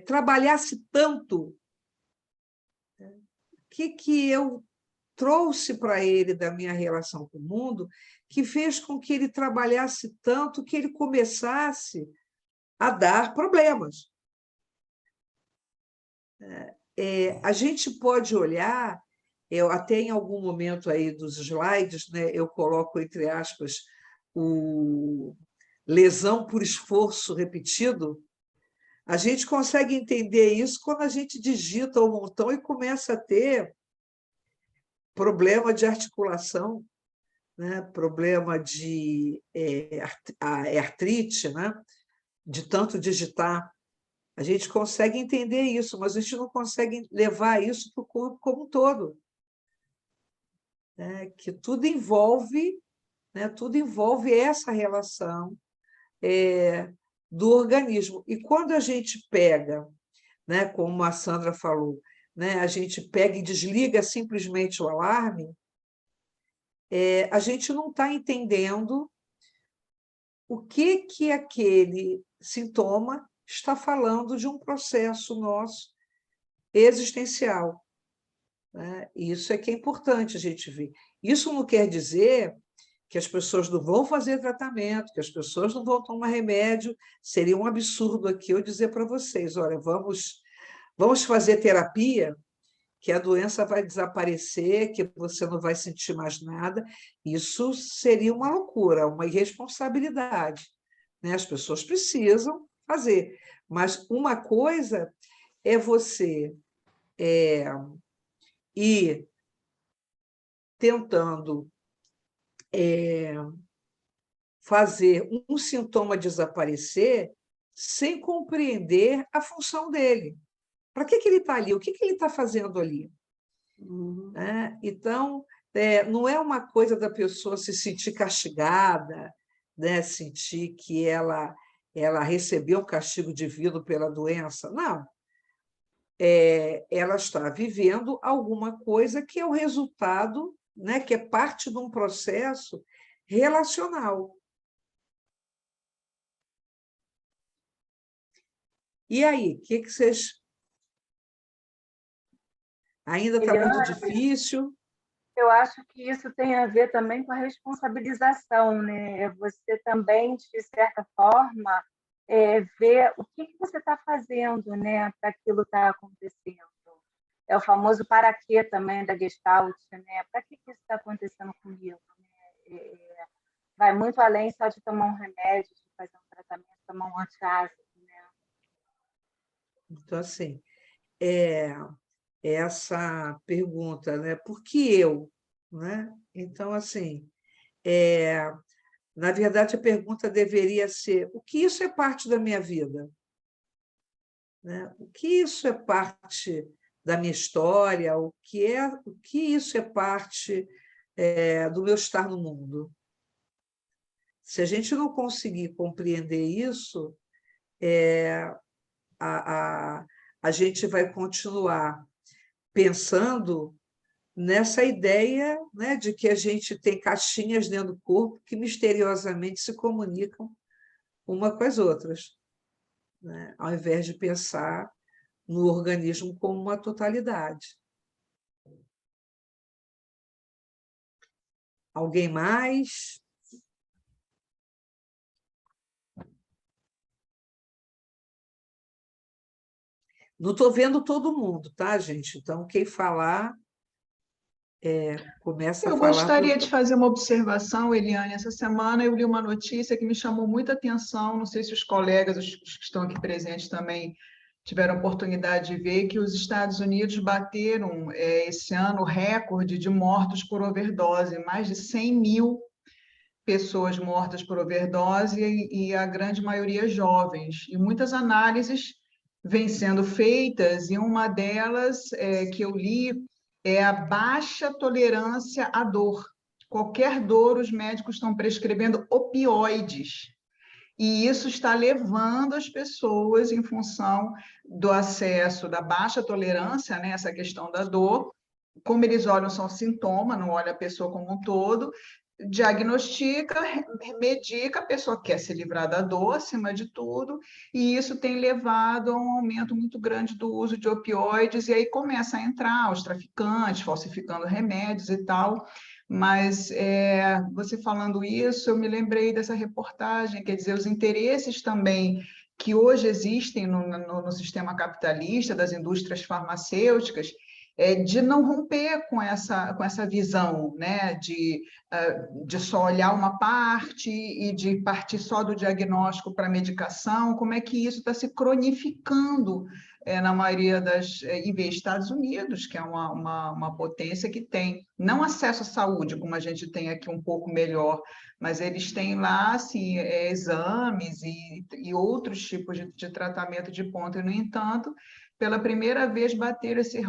trabalhasse tanto? O que eu trouxe para ele da minha relação com o mundo que fez com que ele trabalhasse tanto, que ele começasse a dar problemas? A gente pode olhar, eu até em algum momento aí dos slides, né, eu coloco entre aspas o lesão por esforço repetido. A gente consegue entender isso quando a gente digita um montão e começa a ter problema de articulação, né, problema de artrite, né, de tanto digitar. A gente consegue entender isso, mas a gente não consegue levar isso para o corpo como um todo. Né? Que tudo envolve essa relação do organismo. E quando a gente pega, né, como a Sandra falou, né, a gente pega e desliga simplesmente o alarme, a gente não está entendendo o que aquele sintoma está falando de um processo nosso existencial. Né? Isso é que é importante a gente ver. Isso não quer dizer que as pessoas não vão fazer tratamento, que as pessoas não vão tomar remédio. Seria um absurdo aqui eu dizer para vocês, olha, vamos fazer terapia, que a doença vai desaparecer, que você não vai sentir mais nada. Isso seria uma loucura, uma irresponsabilidade. Né? As pessoas precisam fazer. Mas uma coisa é você ir tentando fazer um sintoma desaparecer sem compreender a função dele. Para que ele está ali? O que ele está fazendo ali? Então, não é uma coisa da pessoa se sentir castigada, né? Sentir que ela recebeu um castigo divino pela doença. Não. Ela está vivendo alguma coisa que é o resultado, né? Que é parte de um processo relacional. E aí, o que vocês... Ainda está muito difícil? Eu acho que isso tem a ver também com a responsabilização, né? Você também, de certa forma, ver o que você está fazendo, né, para aquilo estar acontecendo. É o famoso para quê também da Gestalt, né? Para que isso está acontecendo comigo? Né? Vai muito além só de tomar um remédio, de fazer um tratamento, tomar um antiácido, né? Então, assim, essa pergunta, né? Por que eu? Né? Então, assim, na verdade, a pergunta deveria ser: o que isso é parte da minha vida? Né? O que isso é parte da minha história? O que isso é parte do meu estar no mundo? Se a gente não conseguir compreender isso, a gente vai continuar pensando nessa ideia, né, de que a gente tem caixinhas dentro do corpo que misteriosamente se comunicam uma com as outras, né, ao invés de pensar no organismo como uma totalidade. Alguém mais? Não estou vendo todo mundo, tá, gente? Então, quem falar, começa a Eu falar. gostaria de fazer uma observação, Eliane. Essa semana eu li uma notícia que me chamou muita atenção. Não sei se os colegas, os que estão aqui presentes também tiveram oportunidade de ver, que os Estados Unidos bateram esse ano o recorde de mortos por overdose, mais de 100 mil pessoas mortas por overdose e a grande maioria jovens. E muitas análises vêm sendo feitas, e uma delas que eu li é a baixa tolerância à dor. Qualquer dor, os médicos estão prescrevendo opioides. E isso está levando as pessoas, em função do acesso, da baixa tolerância, né, essa questão da dor, como eles olham só o sintoma, não olham a pessoa como um todo, diagnostica, medica, a pessoa quer se livrar da dor, acima de tudo, e isso tem levado a um aumento muito grande do uso de opioides, e aí começa a entrar os traficantes, falsificando remédios e tal. Mas você falando isso, eu me lembrei dessa reportagem, quer dizer, os interesses também que hoje existem no sistema capitalista, das indústrias farmacêuticas, de não romper com essa visão, né, de só olhar uma parte e de partir só do diagnóstico para a medicação. Como é que isso está se cronificando na maioria e vê Estados Unidos, que é uma potência que tem não acesso à saúde, como a gente tem aqui um pouco melhor, mas eles têm lá assim, exames e outros tipos de tratamento de ponta, e, no entanto, pela primeira vez bateram esse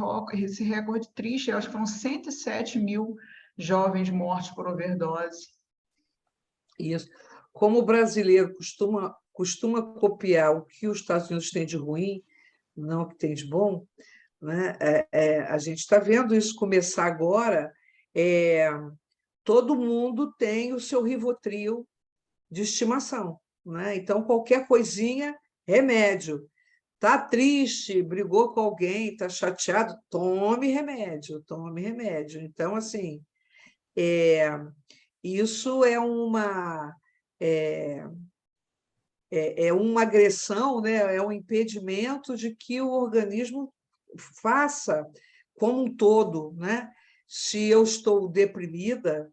recorde triste. Eu acho que foram 107 mil jovens mortos por overdose. Isso. Como o brasileiro costuma copiar o que os Estados Unidos têm de ruim, não o que tem de bom, né? A gente está vendo isso começar agora. Todo mundo tem o seu Rivotril de estimação, né? Então, qualquer coisinha, remédio. Está triste, brigou com alguém, está chateado, tome remédio, tome remédio. Então, assim, isso é uma agressão, né? É um impedimento de que o organismo faça como um todo, né? Se eu estou deprimida,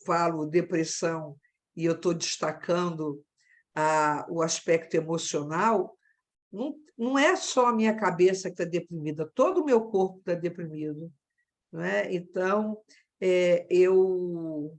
falo depressão, e eu estou destacando o aspecto emocional, não é só a minha cabeça que está deprimida, todo o meu corpo está deprimido. Não é? Então, eu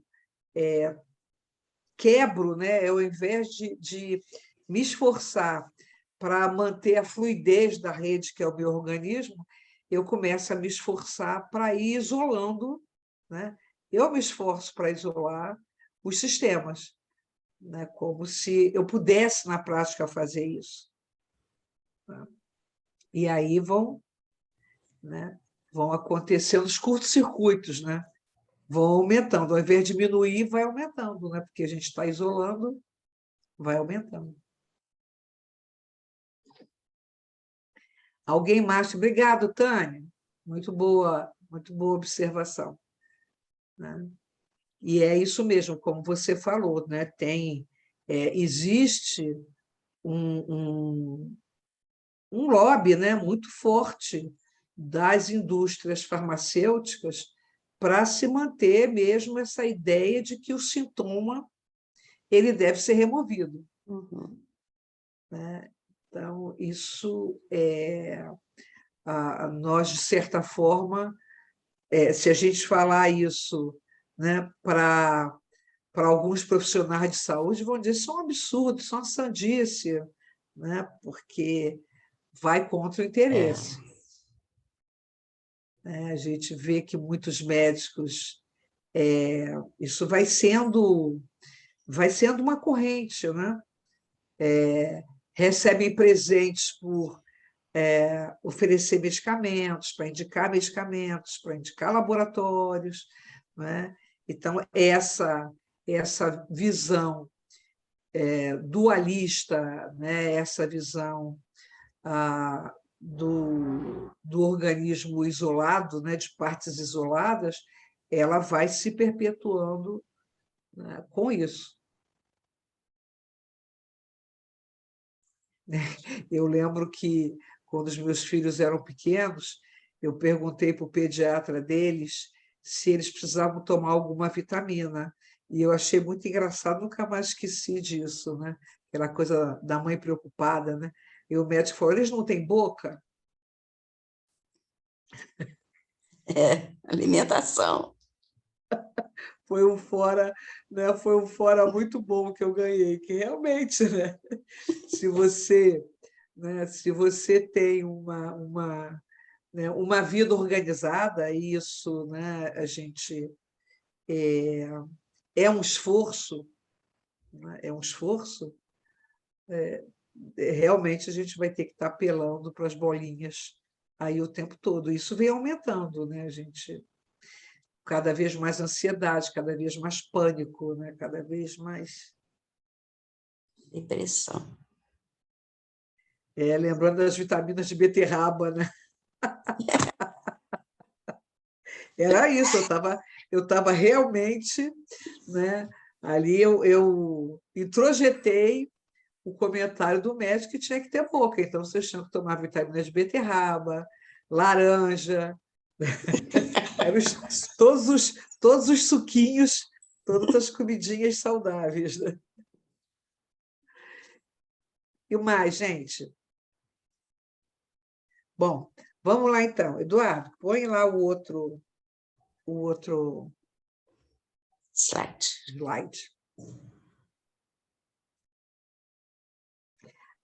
quebro, né? Ao invés de me esforçar para manter a fluidez da rede, que é o meu organismo, eu começo a me esforçar para ir isolando, né? Eu me esforço para isolar os sistemas, né? Como se eu pudesse, na prática, fazer isso. E aí vão acontecendo os curtos-circuitos, né? Vão aumentando. Ao invés de diminuir, vai aumentando, né? Porque a gente está isolando, vai aumentando. Alguém mais? Obrigado, Tânia. Muito boa observação. Né? E é isso mesmo, como você falou, né? Existe um lobby, né, muito forte das indústrias farmacêuticas para se manter mesmo essa ideia de que o sintoma ele deve ser removido. Uhum. Né? Então, isso nós, de certa forma, se a gente falar isso, né, para alguns profissionais de saúde, vão dizer isso é um absurdo, isso é uma sandice, né, porque vai contra o interesse. A gente vê que muitos médicos, isso vai sendo uma corrente, né? Recebem presentes por oferecer medicamentos, para indicar laboratórios, né? Então, essa visão dualista, né? Essa visão do organismo isolado, né? De partes isoladas, ela vai se perpetuando, né? Com isso. Eu lembro que, quando os meus filhos eram pequenos, eu perguntei para o pediatra deles se eles precisavam tomar alguma vitamina. E eu achei muito engraçado, nunca mais esqueci disso, né? Aquela coisa da mãe preocupada, né? E o médico falou, eles não têm boca? Alimentação. Foi um fora, né? Foi um fora muito bom que eu ganhei, que realmente, né? Se você tem né, uma vida organizada, isso, né, a gente um esforço, né, realmente a gente vai ter que estar apelando para as bolinhas aí o tempo todo. Isso vem aumentando, né? A gente cada vez mais ansiedade, cada vez mais pânico, né? Cada vez mais depressão. Lembrando das vitaminas de beterraba, né? Era isso, eu estava realmente, né? Ali eu introjetei o comentário do médico que tinha que ter boca, então vocês tinham que tomar vitamina de beterraba, laranja, todos os suquinhos, todas as comidinhas saudáveis. Né? E o mais, gente? Bom, vamos lá então. Eduardo, põe lá o outro slide.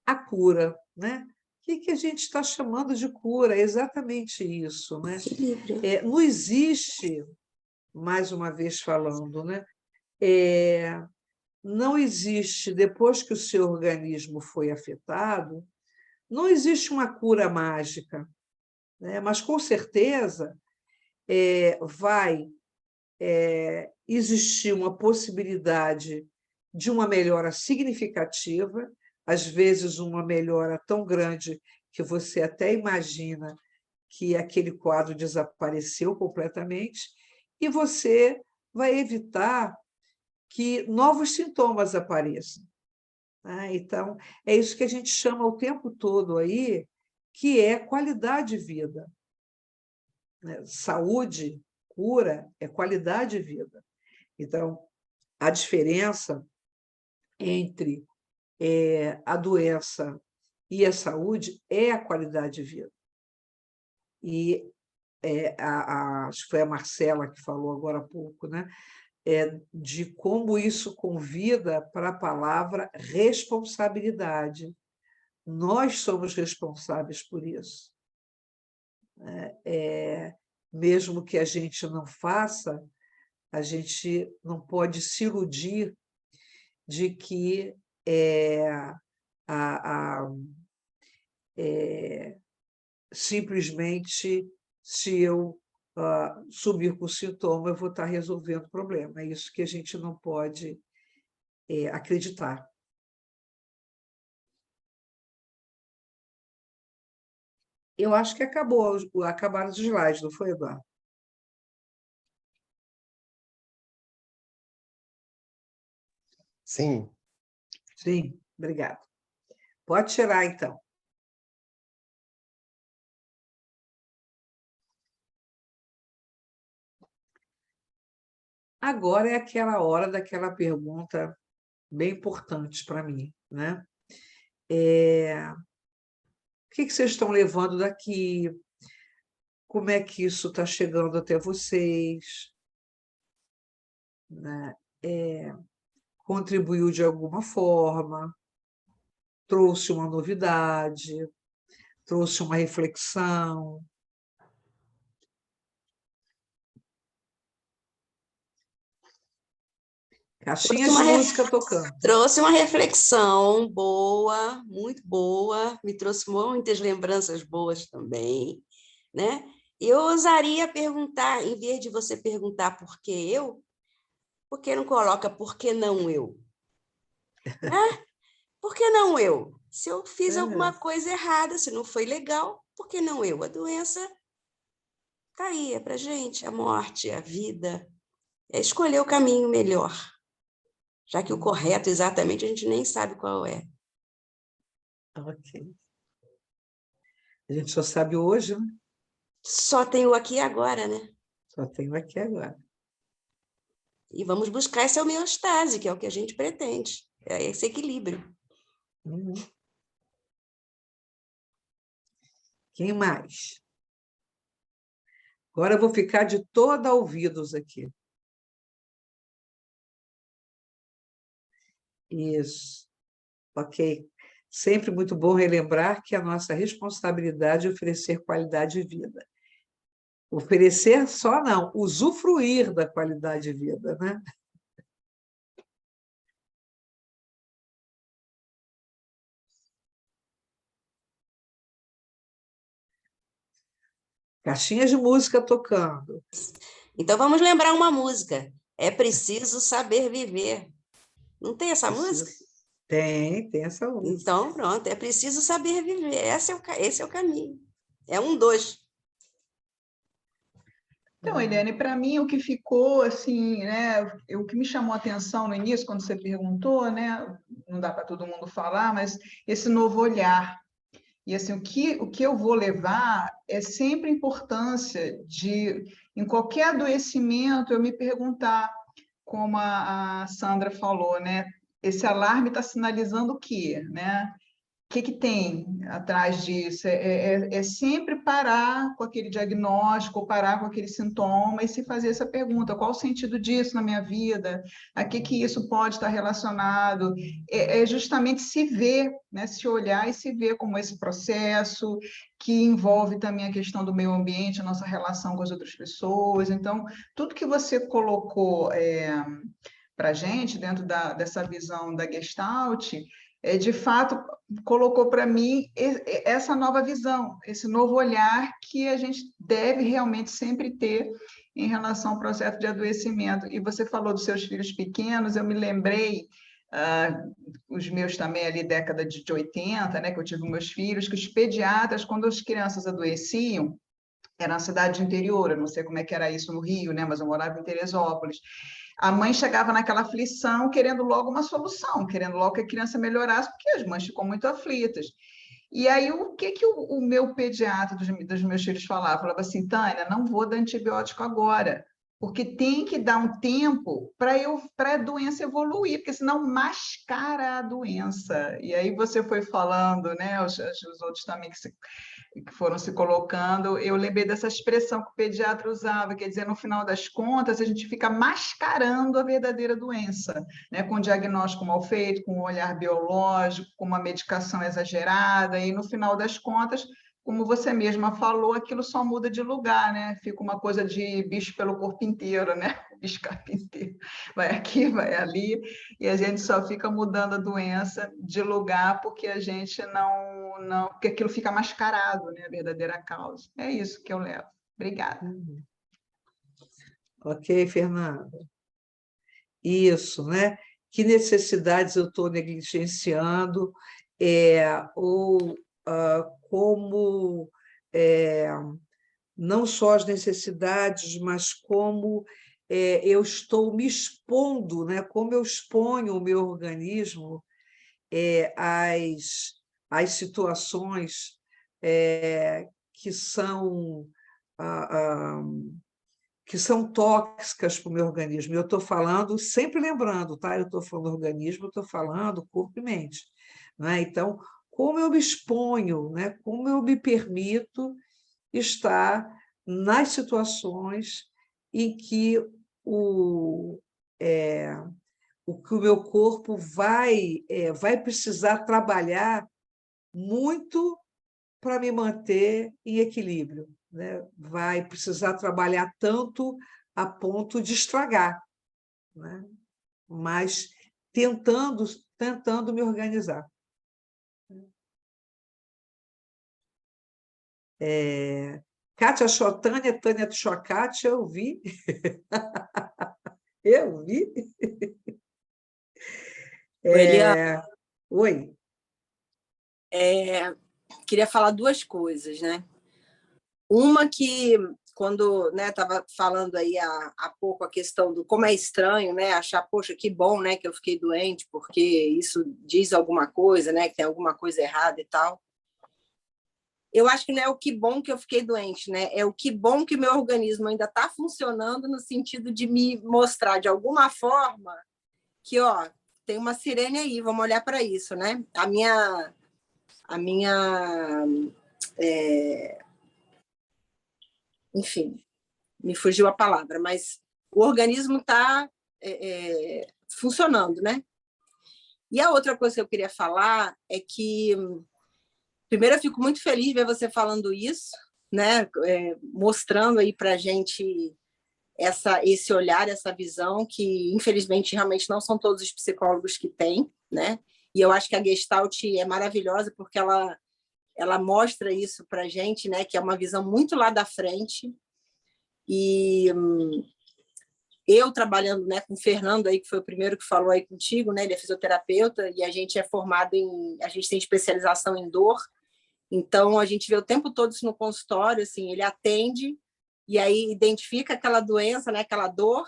A cura, né? O que a gente está chamando de cura? É exatamente isso, né? Não existe, mais uma vez falando, né? Não existe, depois que o seu organismo foi afetado, não existe uma cura mágica, né? Mas, com certeza, vai existir uma possibilidade de uma melhora significativa, às vezes uma melhora tão grande que você até imagina que aquele quadro desapareceu completamente, e você vai evitar que novos sintomas apareçam. Então, é isso que a gente chama o tempo todo aí, que é qualidade de vida. Saúde, cura, é qualidade de vida. Então, a diferença entre a doença e a saúde é a qualidade de vida. E acho que foi a Marcela que falou agora há pouco, né? De como isso convida para a palavra responsabilidade. Nós somos responsáveis por isso. Mesmo que a gente não faça, a gente não pode se iludir de que simplesmente, se eu subir com o sintoma, eu vou estar resolvendo o problema. É isso que a gente não pode acreditar. Eu acho que acabaram os slides, não foi, Eduardo? Sim. Sim, obrigada. Pode tirar, então. Agora é aquela hora daquela pergunta bem importante para mim, né? O que vocês estão levando daqui? como é que isso está chegando até vocês, né? Contribuiu de alguma forma, trouxe uma novidade, trouxe uma reflexão. Caixinha de música tocando. Trouxe uma reflexão boa, muito boa, me trouxe muitas lembranças boas também, né? Eu ousaria perguntar, em vez de você perguntar por que eu, por que não coloca por que não eu? Né? Por que não eu? Se eu fiz alguma coisa errada, se não foi legal, por que não eu? A doença está aí, é para gente, a morte, a vida. É escolher o caminho melhor, já que o correto exatamente a gente nem sabe qual é. Ok. A gente só sabe hoje, né? Só tem o aqui e agora, né? Só tem o aqui e agora. E vamos buscar essa homeostase, que é o que a gente pretende, é esse equilíbrio. Quem mais? Agora eu vou ficar de toda ouvidos aqui. Isso. Ok. Sempre muito bom relembrar que a nossa responsabilidade é oferecer qualidade de vida. Oferecer só não, usufruir da qualidade de vida, né? Caixinhas de música tocando. Então vamos lembrar uma música. É preciso saber viver. Não tem essa música? Tem essa música. Então, pronto, é preciso saber viver. Esse é o caminho. É um dos. Então, Eliane, para mim o que ficou assim, né, o que me chamou a atenção no início, quando você perguntou, né, não dá para todo mundo falar, mas esse novo olhar. E assim, o que eu vou levar é sempre a importância de, em qualquer adoecimento, eu me perguntar, como a Sandra falou, né, esse alarme está sinalizando o quê, né? O que tem atrás disso? É sempre parar com aquele diagnóstico, parar com aquele sintoma e se fazer essa pergunta: qual o sentido disso na minha vida? A que isso pode estar relacionado? É justamente se ver, né? Se olhar e se ver como esse processo que envolve também a questão do meio ambiente, a nossa relação com as outras pessoas. Então, tudo que você colocou para a gente dentro dessa visão da Gestalt, de fato colocou para mim essa nova visão, esse novo olhar que a gente deve realmente sempre ter em relação ao processo de adoecimento. E você falou dos seus filhos pequenos, eu me lembrei, os meus também ali, década de 80, né, que eu tive meus filhos, que os pediatras, quando as crianças adoeciam, era na cidade interior, eu não sei como é que era isso no Rio, né, mas eu morava em Teresópolis. A mãe chegava naquela aflição, querendo logo uma solução, querendo logo que a criança melhorasse, porque as mães ficam muito aflitas. E aí, o que o meu pediatra dos meus filhos falava? Falava assim: Tânia, não vou dar antibiótico agora, porque tem que dar um tempo para a doença evoluir, porque senão mascara a doença. E aí você foi falando, né? Os outros também que foram se colocando, eu lembrei dessa expressão que o pediatra usava, quer dizer, no final das contas, a gente fica mascarando a verdadeira doença, né? Com diagnóstico mal feito, com um olhar biológico, com uma medicação exagerada, e no final das contas, como você mesma falou, aquilo só muda de lugar, né? Fica uma coisa de bicho pelo corpo inteiro, né? Bicho carpinteiro. Vai aqui, vai ali, e a gente só fica mudando a doença de lugar porque a gente não, porque aquilo fica mascarado, né? A verdadeira causa. É isso que eu levo. Obrigada. Ok, Fernanda. Isso, né? Que necessidades eu estou negligenciando, ou como não só as necessidades, mas como eu estou me expondo, né? Como eu exponho o meu organismo às situações que são tóxicas para o meu organismo. Eu estou falando, sempre lembrando, tá? Eu estou falando organismo, eu estou falando corpo e mente. Né? Então, como eu me exponho, né? Como eu me permito estar nas situações em que o meu corpo vai precisar trabalhar muito para me manter em equilíbrio, né? Vai precisar trabalhar tanto a ponto de estragar, né? Mas tentando me organizar. Kátia achou Tânia, Tânia achou a Kátia, eu vi. Eu vi. Eliane, Oi. queria falar duas coisas, né? Uma que, quando estava falando aí há pouco a questão do como é estranho, né? Achar, poxa, que bom, né, que eu fiquei doente, porque isso diz alguma coisa, né, que tem alguma coisa errada e tal. Eu acho que não é o que bom que eu fiquei doente, né? É o que bom que meu organismo ainda está funcionando no sentido de me mostrar de alguma forma que, ó, tem uma sirene aí, vamos olhar para isso, né? A minha enfim, me fugiu a palavra, mas o organismo está funcionando, né? E a outra coisa que eu queria falar é que, primeiro, eu fico muito feliz de ver você falando isso, né? Mostrando aí para a gente esse olhar, essa visão que, infelizmente, realmente não são todos os psicólogos que têm, né? E eu acho que a Gestalt é maravilhosa porque ela mostra isso para a gente, né? Que é uma visão muito lá da frente. E eu trabalhando, né, com o Fernando aí, que foi o primeiro que falou aí contigo, né? Ele é fisioterapeuta e a gente é formado a gente tem especialização em dor. Então a gente vê o tempo todo isso no consultório, assim, ele atende e aí identifica aquela doença, né, aquela dor,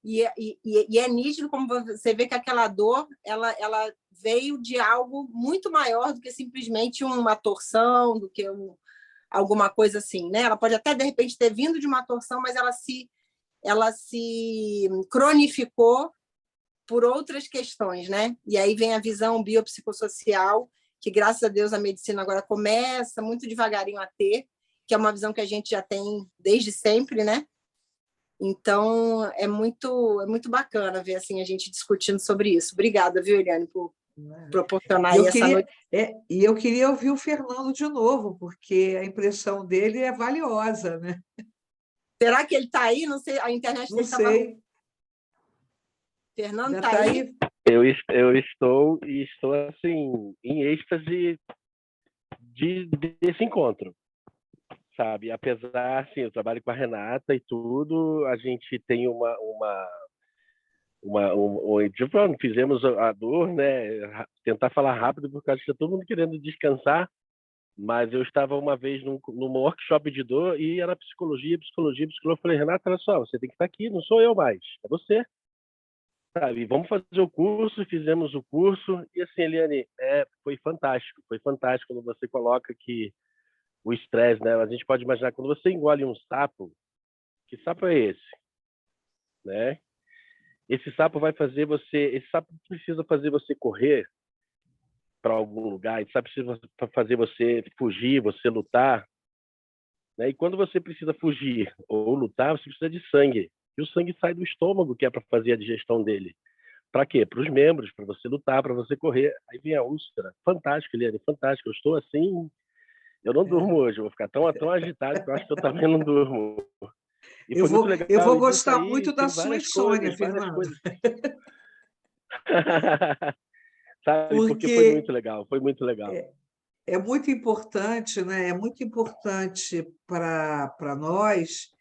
e é nítido como você vê que aquela dor ela veio de algo muito maior do que simplesmente uma torção, do que alguma coisa assim, né? Ela pode até de repente ter vindo de uma torção, mas ela se cronificou por outras questões, né? E aí vem a visão biopsicossocial, que graças a Deus a medicina agora começa muito devagarinho a ter, que é uma visão que a gente já tem desde sempre, né? Então é muito bacana ver assim a gente discutindo sobre isso. Obrigada, viu, Eliane, por proporcionar aí essa noite. E eu queria ouvir o Fernando de novo, porque a impressão dele é valiosa, né? Será que ele está aí? Não sei, a internet Não dele estava. sei. Fernando Já está tá aí? Eu estou assim em êxtase desse encontro, sabe? Apesar, assim, eu trabalho com a Renata e tudo, a gente tem fizemos a dor, né? Tentar falar rápido porque acho que está todo mundo querendo descansar, mas eu estava uma vez num workshop de dor e era psicologia. Eu falei, Renata, olha só, você tem que estar aqui, não sou eu mais, é você. Sabe, vamos fazer o curso, fizemos o curso, e assim, Eliane, foi fantástico quando você coloca que o estresse, né? A gente pode imaginar, quando você engole um sapo, que sapo é esse? Né? Esse sapo precisa fazer você correr para algum lugar, esse sapo precisa fazer você fugir, você lutar, né? E quando você precisa fugir ou lutar, você precisa de sangue, e o sangue sai do estômago, que é para fazer a digestão dele. Para quê? Para os membros, para você lutar, para você correr. Aí vem a úlcera. Fantástico, Eliane, fantástico. Eu estou assim, eu não durmo hoje, eu vou ficar tão agitado que eu acho que eu também não durmo. E foi muito legal. Eu vou E disso gostar aí muito da tem sua várias insônia, coisas, várias Fernando. coisas. Sabe, porque foi muito legal, foi muito legal. É muito importante, né? É muito importante para nós,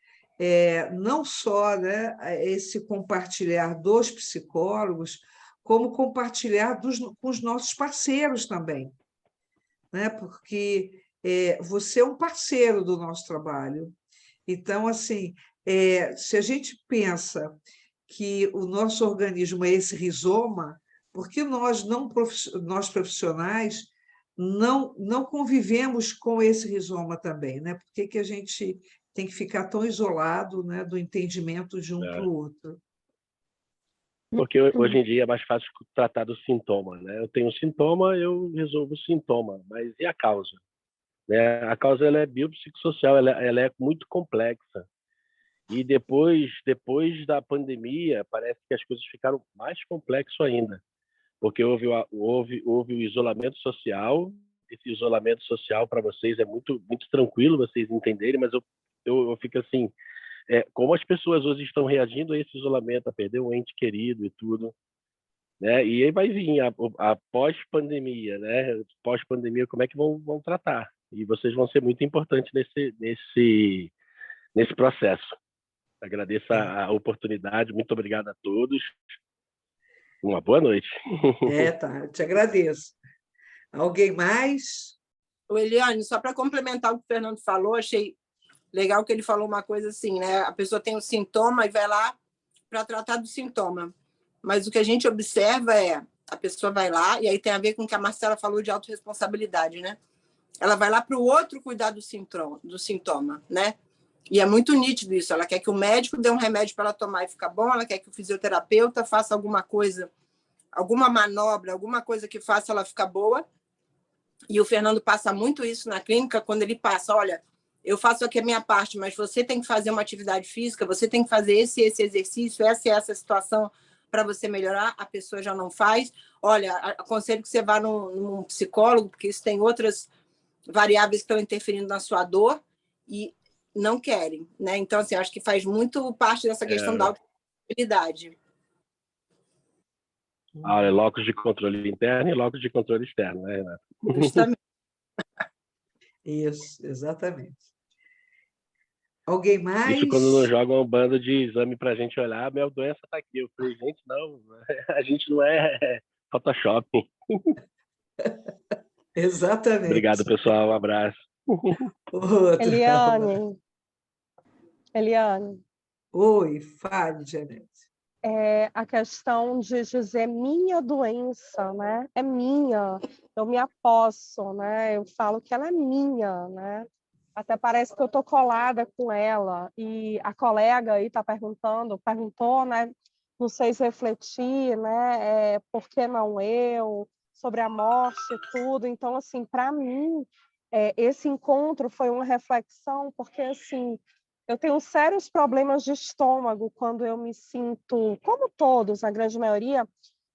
não só, né, esse compartilhar dos psicólogos, como compartilhar com os nossos parceiros também, né? Porque você é um parceiro do nosso trabalho. Então, assim, se a gente pensa que o nosso organismo é esse rizoma, porque nós profissionais não convivemos com esse rizoma também, né? Por que a gente tem que ficar tão isolado, né, do entendimento de um para o outro? Porque hoje em dia é mais fácil tratar do sintoma, né? Eu tenho um sintoma, eu resolvo o sintoma, mas e a causa? né? A causa ela é biopsicossocial, ela é muito complexa. E depois da pandemia, parece que as coisas ficaram mais complexas ainda, porque houve o isolamento social. Esse isolamento social para vocês é muito tranquilo vocês entenderem, mas eu fico assim, como as pessoas hoje estão reagindo a esse isolamento, a perder um ente querido e tudo, né? E aí vai vir a pós-pandemia, né? Pós-pandemia, como é que vão tratar? E vocês vão ser muito importantes nesse processo. Agradeço a oportunidade, muito obrigado a todos. Uma boa noite. Tá, eu te agradeço. Alguém mais? O Eliane, só para complementar o que o Fernando falou, achei legal que ele falou uma coisa assim, né? A pessoa tem um sintoma e vai lá para tratar do sintoma. Mas o que a gente observa a pessoa vai lá, e aí tem a ver com o que a Marcela falou de autorresponsabilidade, né? Ela vai lá para o outro cuidar do sintoma, né? E é muito nítido isso. Ela quer que o médico dê um remédio para ela tomar e ficar bom, ela quer que o fisioterapeuta faça alguma coisa, alguma manobra, alguma coisa que faça ela ficar boa. E o Fernando passa muito isso na clínica, quando ele passa, olha, eu faço aqui a minha parte, mas você tem que fazer uma atividade física, você tem que fazer esse exercício, essa e essa situação para você melhorar, a pessoa já não faz. Olha, aconselho que você vá num psicólogo, porque isso tem outras variáveis que estão interferindo na sua dor e não querem, né? Então, assim, acho que faz muito parte dessa questão da autorresponsabilidade. Locus de controle interno e locus de controle externo, né, Renata? Justamente. Isso, exatamente. Alguém mais? Isso quando não jogam um bando de exame para a gente olhar, minha doença está aqui. Eu falei, gente, não, a gente não é Photoshop. Exatamente. Obrigado, pessoal. Um abraço. Eliane. Oi, fale, Janete. A questão de dizer minha doença, né? É minha, eu me aposso, né? Eu falo que ela é minha, né? Até parece que eu estou colada com ela. E a colega aí perguntou, né? Não sei se refletir, né? Por que não eu? Sobre a morte e tudo. Então, assim, para mim, esse encontro foi uma reflexão, porque, assim, eu tenho sérios problemas de estômago quando eu me sinto, como todos, a grande maioria,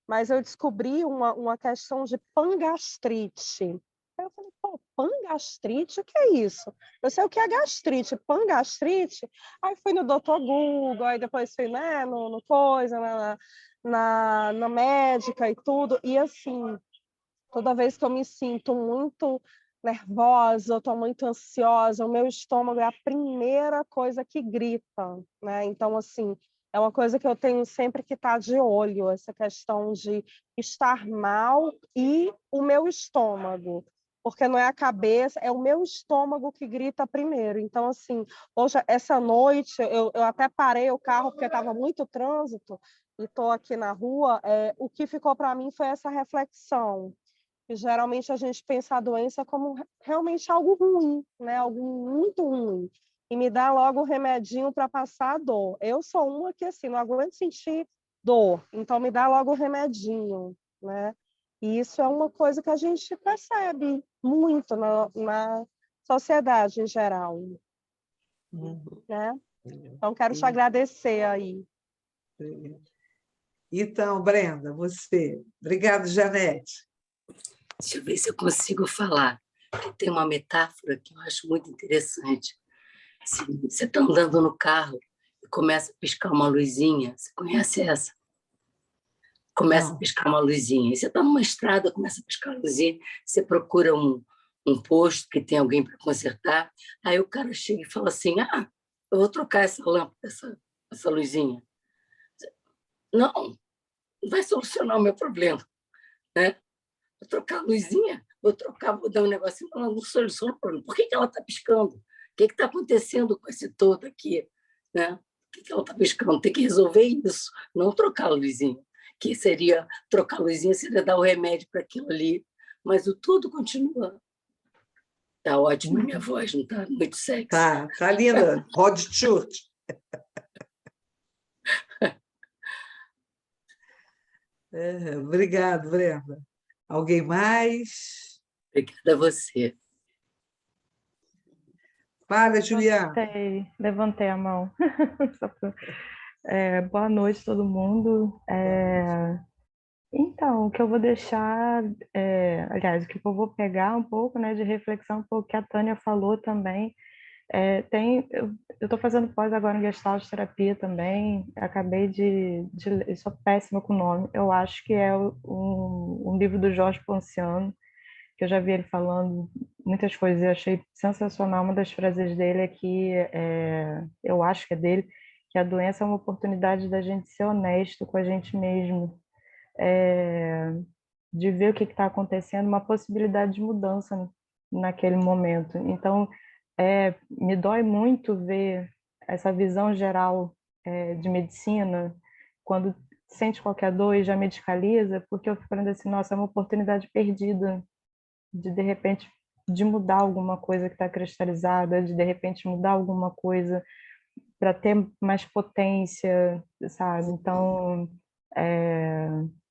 mas eu descobri uma questão de pangastrite. Aí eu falei, pangastrite, o que é isso? Eu sei o que é gastrite, pangastrite. Aí fui no Dr. Google, aí depois fui, né, na médica e tudo. E assim, toda vez que eu me sinto muito nervosa, eu estou muito ansiosa, o meu estômago é a primeira coisa que grita, né? Então, assim, é uma coisa que eu tenho sempre que estar de olho, essa questão de estar mal e o meu estômago, porque não é a cabeça, é o meu estômago que grita primeiro. Então, assim, hoje, essa noite, eu até parei o carro porque estava muito trânsito e estou aqui na rua, o que ficou para mim foi essa reflexão. E, geralmente a gente pensa a doença como realmente algo ruim, né? Algo muito ruim. E me dá logo o remedinho para passar a dor. Eu sou uma que, assim, não aguento sentir dor, então me dá logo o remedinho, né? E isso é uma coisa que a gente percebe muito na sociedade em geral. Né? Então, quero te agradecer aí. Então, Brenda, você. Obrigada, Janete. Deixa eu ver se eu consigo falar. Tem uma metáfora que eu acho muito interessante. Assim, você está andando no carro e começa a piscar uma luzinha. Você conhece essa? Começa a piscar uma luzinha. E você está numa estrada, começa a piscar uma luzinha. Você procura um posto que tem alguém para consertar. Aí o cara chega e fala assim, eu vou trocar essa lâmpada, essa luzinha. Não vai solucionar o meu problema, né? Vou trocar a luzinha, vou dar um negocinho, não soluciona o problema. Por que ela está piscando? O que está acontecendo com esse todo aqui? Né? Por que ela está piscando? Tem que resolver isso, não trocar a luzinha. Que seria, trocar a luzinha seria dar o remédio para aquilo ali, mas o tudo continua. Está ótima a minha voz, não está muito sexy? Tá linda. Rod Stewart. Obrigado, Brenda. Alguém mais? Obrigada a você. Fala, Juliana. Levantei a mão. Boa noite, todo mundo. Então, o que eu vou deixar, aliás, o que eu vou pegar um pouco, né, de reflexão, um pouco que a Tânia falou também. Eu estou fazendo pós agora em Gestalt terapia também. Acabei eu sou péssima com o nome. Eu acho que é um livro do Jorge Ponciano, que eu já vi ele falando muitas coisas e achei sensacional. Uma das frases dele é que, eu acho que é dele, que a doença é uma oportunidade da gente ser honesto com a gente mesmo, de ver o que está acontecendo, uma possibilidade de mudança naquele momento. Então, me dói muito ver essa visão geral de medicina, quando sente qualquer dor e já medicaliza, porque eu fico falando assim, nossa, é uma oportunidade perdida de repente, de mudar alguma coisa que está cristalizada, de repente mudar alguma coisa para ter mais potência, sabe? Então,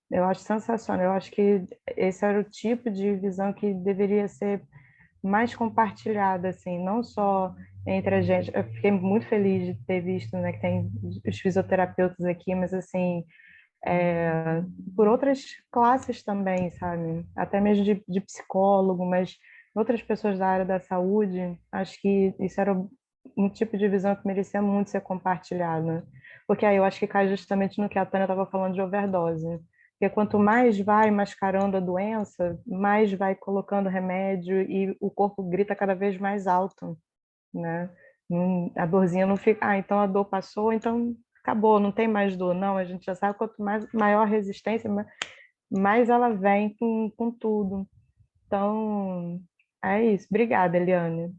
eu acho sensacional. Eu acho que esse era o tipo de visão que deveria ser mais compartilhada, assim, não só entre a gente. Eu fiquei muito feliz de ter visto, né, que tem os fisioterapeutas aqui, mas assim, por outras classes também, sabe? Até mesmo de psicólogo, mas outras pessoas da área da saúde. Acho que isso era um tipo de visão que merecia muito ser compartilhada, porque aí eu acho que cai justamente no que a Tânia estava falando de overdose. Porque quanto mais vai mascarando a doença, mais vai colocando remédio e o corpo grita cada vez mais alto, né? A dorzinha não fica, então a dor passou, então acabou, não tem mais dor. Não, a gente já sabe que quanto maior a resistência, mais ela vem com tudo. Então, é isso. Obrigada, Eliane.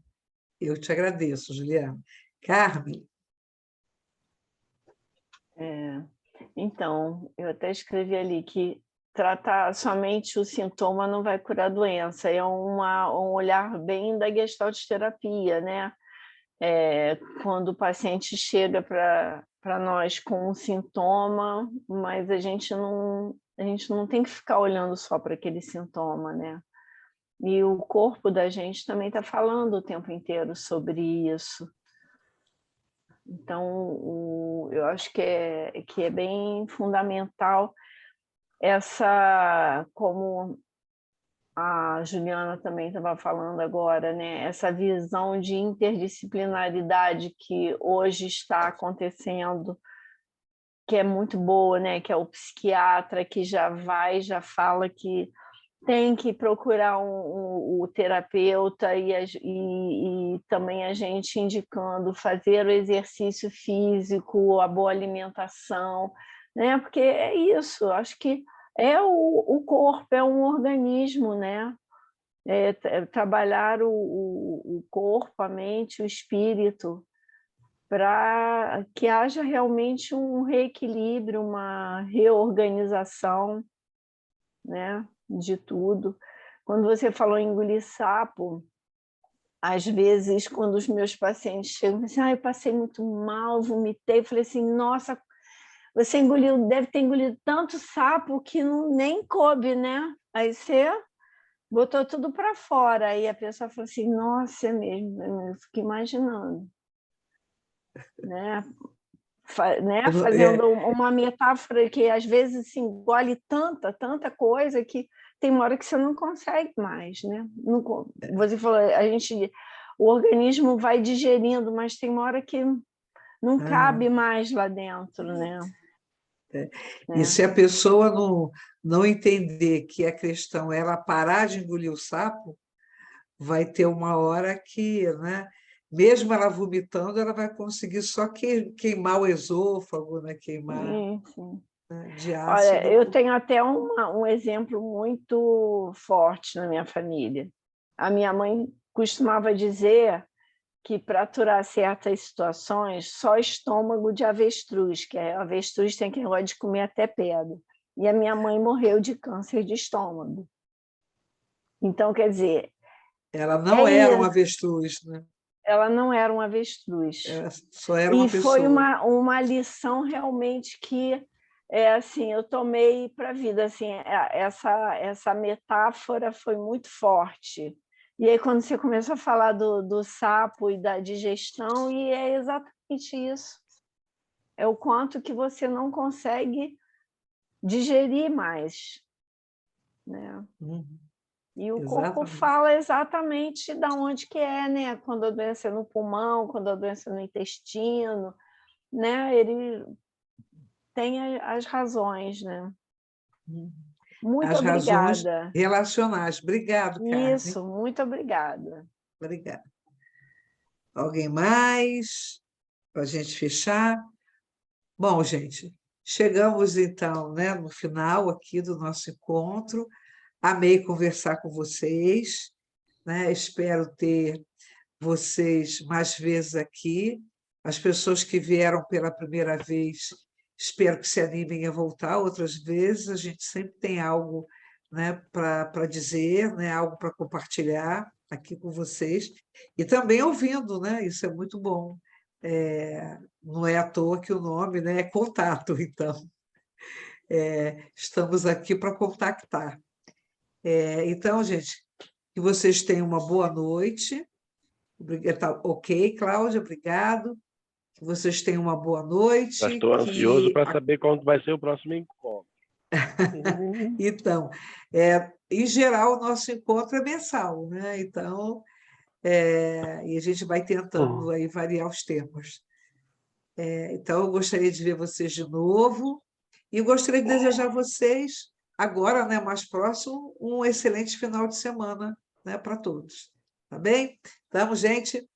Eu te agradeço, Juliana. Carmen? Então, eu até escrevi ali que tratar somente o sintoma não vai curar a doença, é um olhar bem da Gestalt terapia, né? Quando o paciente chega para nós com um sintoma, mas a gente não tem que ficar olhando só para aquele sintoma, né? E o corpo da gente também está falando o tempo inteiro sobre isso. Então, eu acho que é bem fundamental como a Juliana também estava falando agora, né? Essa visão de interdisciplinaridade que hoje está acontecendo, que é muito boa, né? Que é o psiquiatra que já fala que tem que procurar o terapeuta e também a gente indicando fazer o exercício físico, a boa alimentação, né? Porque é isso, acho que o corpo, é um organismo, né? Trabalhar o corpo, a mente, o espírito, para que haja realmente um reequilíbrio, uma reorganização, né, de tudo. Quando você falou em engolir sapo, às vezes, quando os meus pacientes chegam e dizem, eu passei muito mal, vomitei, eu falei assim, nossa, você deve ter engolido tanto sapo que nem coube, né? Aí você botou tudo para fora. Aí a pessoa falou assim, nossa, é mesmo, eu fico imaginando. Né? Fazendo uma metáfora que às vezes assim, engole tanta coisa que tem uma hora que você não consegue mais, né? Você falou, o organismo vai digerindo, mas tem uma hora que não cabe mais lá dentro, né? E se a pessoa não entender que a questão é ela parar de engolir o sapo, vai ter uma hora que, né, mesmo ela vomitando, ela vai conseguir só queimar o esôfago, né, queimar sim. Né, de ácido. Olha, eu tenho até um exemplo muito forte na minha família. A minha mãe costumava dizer que para aturar certas situações, só estômago de avestruz, que a avestruz tem aquele negócio de comer até pedra. E a minha mãe morreu de câncer de estômago. Então, quer dizer... Ela não era uma avestruz, né? Ela não era um avestruz. Só era uma pessoa. E foi uma lição realmente que assim, eu tomei para a vida. Assim, essa metáfora foi muito forte. E aí, quando você começou a falar do sapo e da digestão, e é exatamente isso. É o quanto que você não consegue digerir mais, né? E o corpo fala exatamente de onde que é, né? Quando a doença é no pulmão, quando a doença é no intestino, né? Ele tem as razões, né? Muito As razões obrigada. relacionais. Obrigado, Carmen. Isso, muito obrigada. Obrigada. Alguém mais? Para a gente fechar? Bom, gente, chegamos então, né, no final aqui do nosso encontro. Amei conversar com vocês, né? Espero ter vocês mais vezes aqui. As pessoas que vieram pela primeira vez, espero que se animem a voltar outras vezes. A gente sempre tem algo, né, para dizer, né, algo para compartilhar aqui com vocês. E também ouvindo, né? Isso é muito bom. Não é à toa que o nome, né, é contato, então. Estamos aqui para contactar. Então, gente, que vocês tenham uma boa noite. Ok, Cláudia, obrigado. Que vocês tenham uma boa noite. Já estou ansioso para saber quando vai ser o próximo encontro. Então, em geral, o nosso encontro é mensal, né? Então, e a gente vai tentando aí variar os temas. Então, eu gostaria de ver vocês de novo e gostaria de desejar a vocês, agora, né, mais próximo, um excelente final de semana, né, para todos. Tá bem? Então, gente,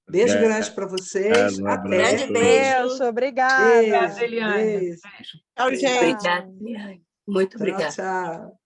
beijo grande para vocês. Um Até. Grande beijo. Beijo, obrigada. Beijo, Eliane. beijo. Tchau, gente. Obrigada, Eliane. Muito Tchau, obrigada. tchau.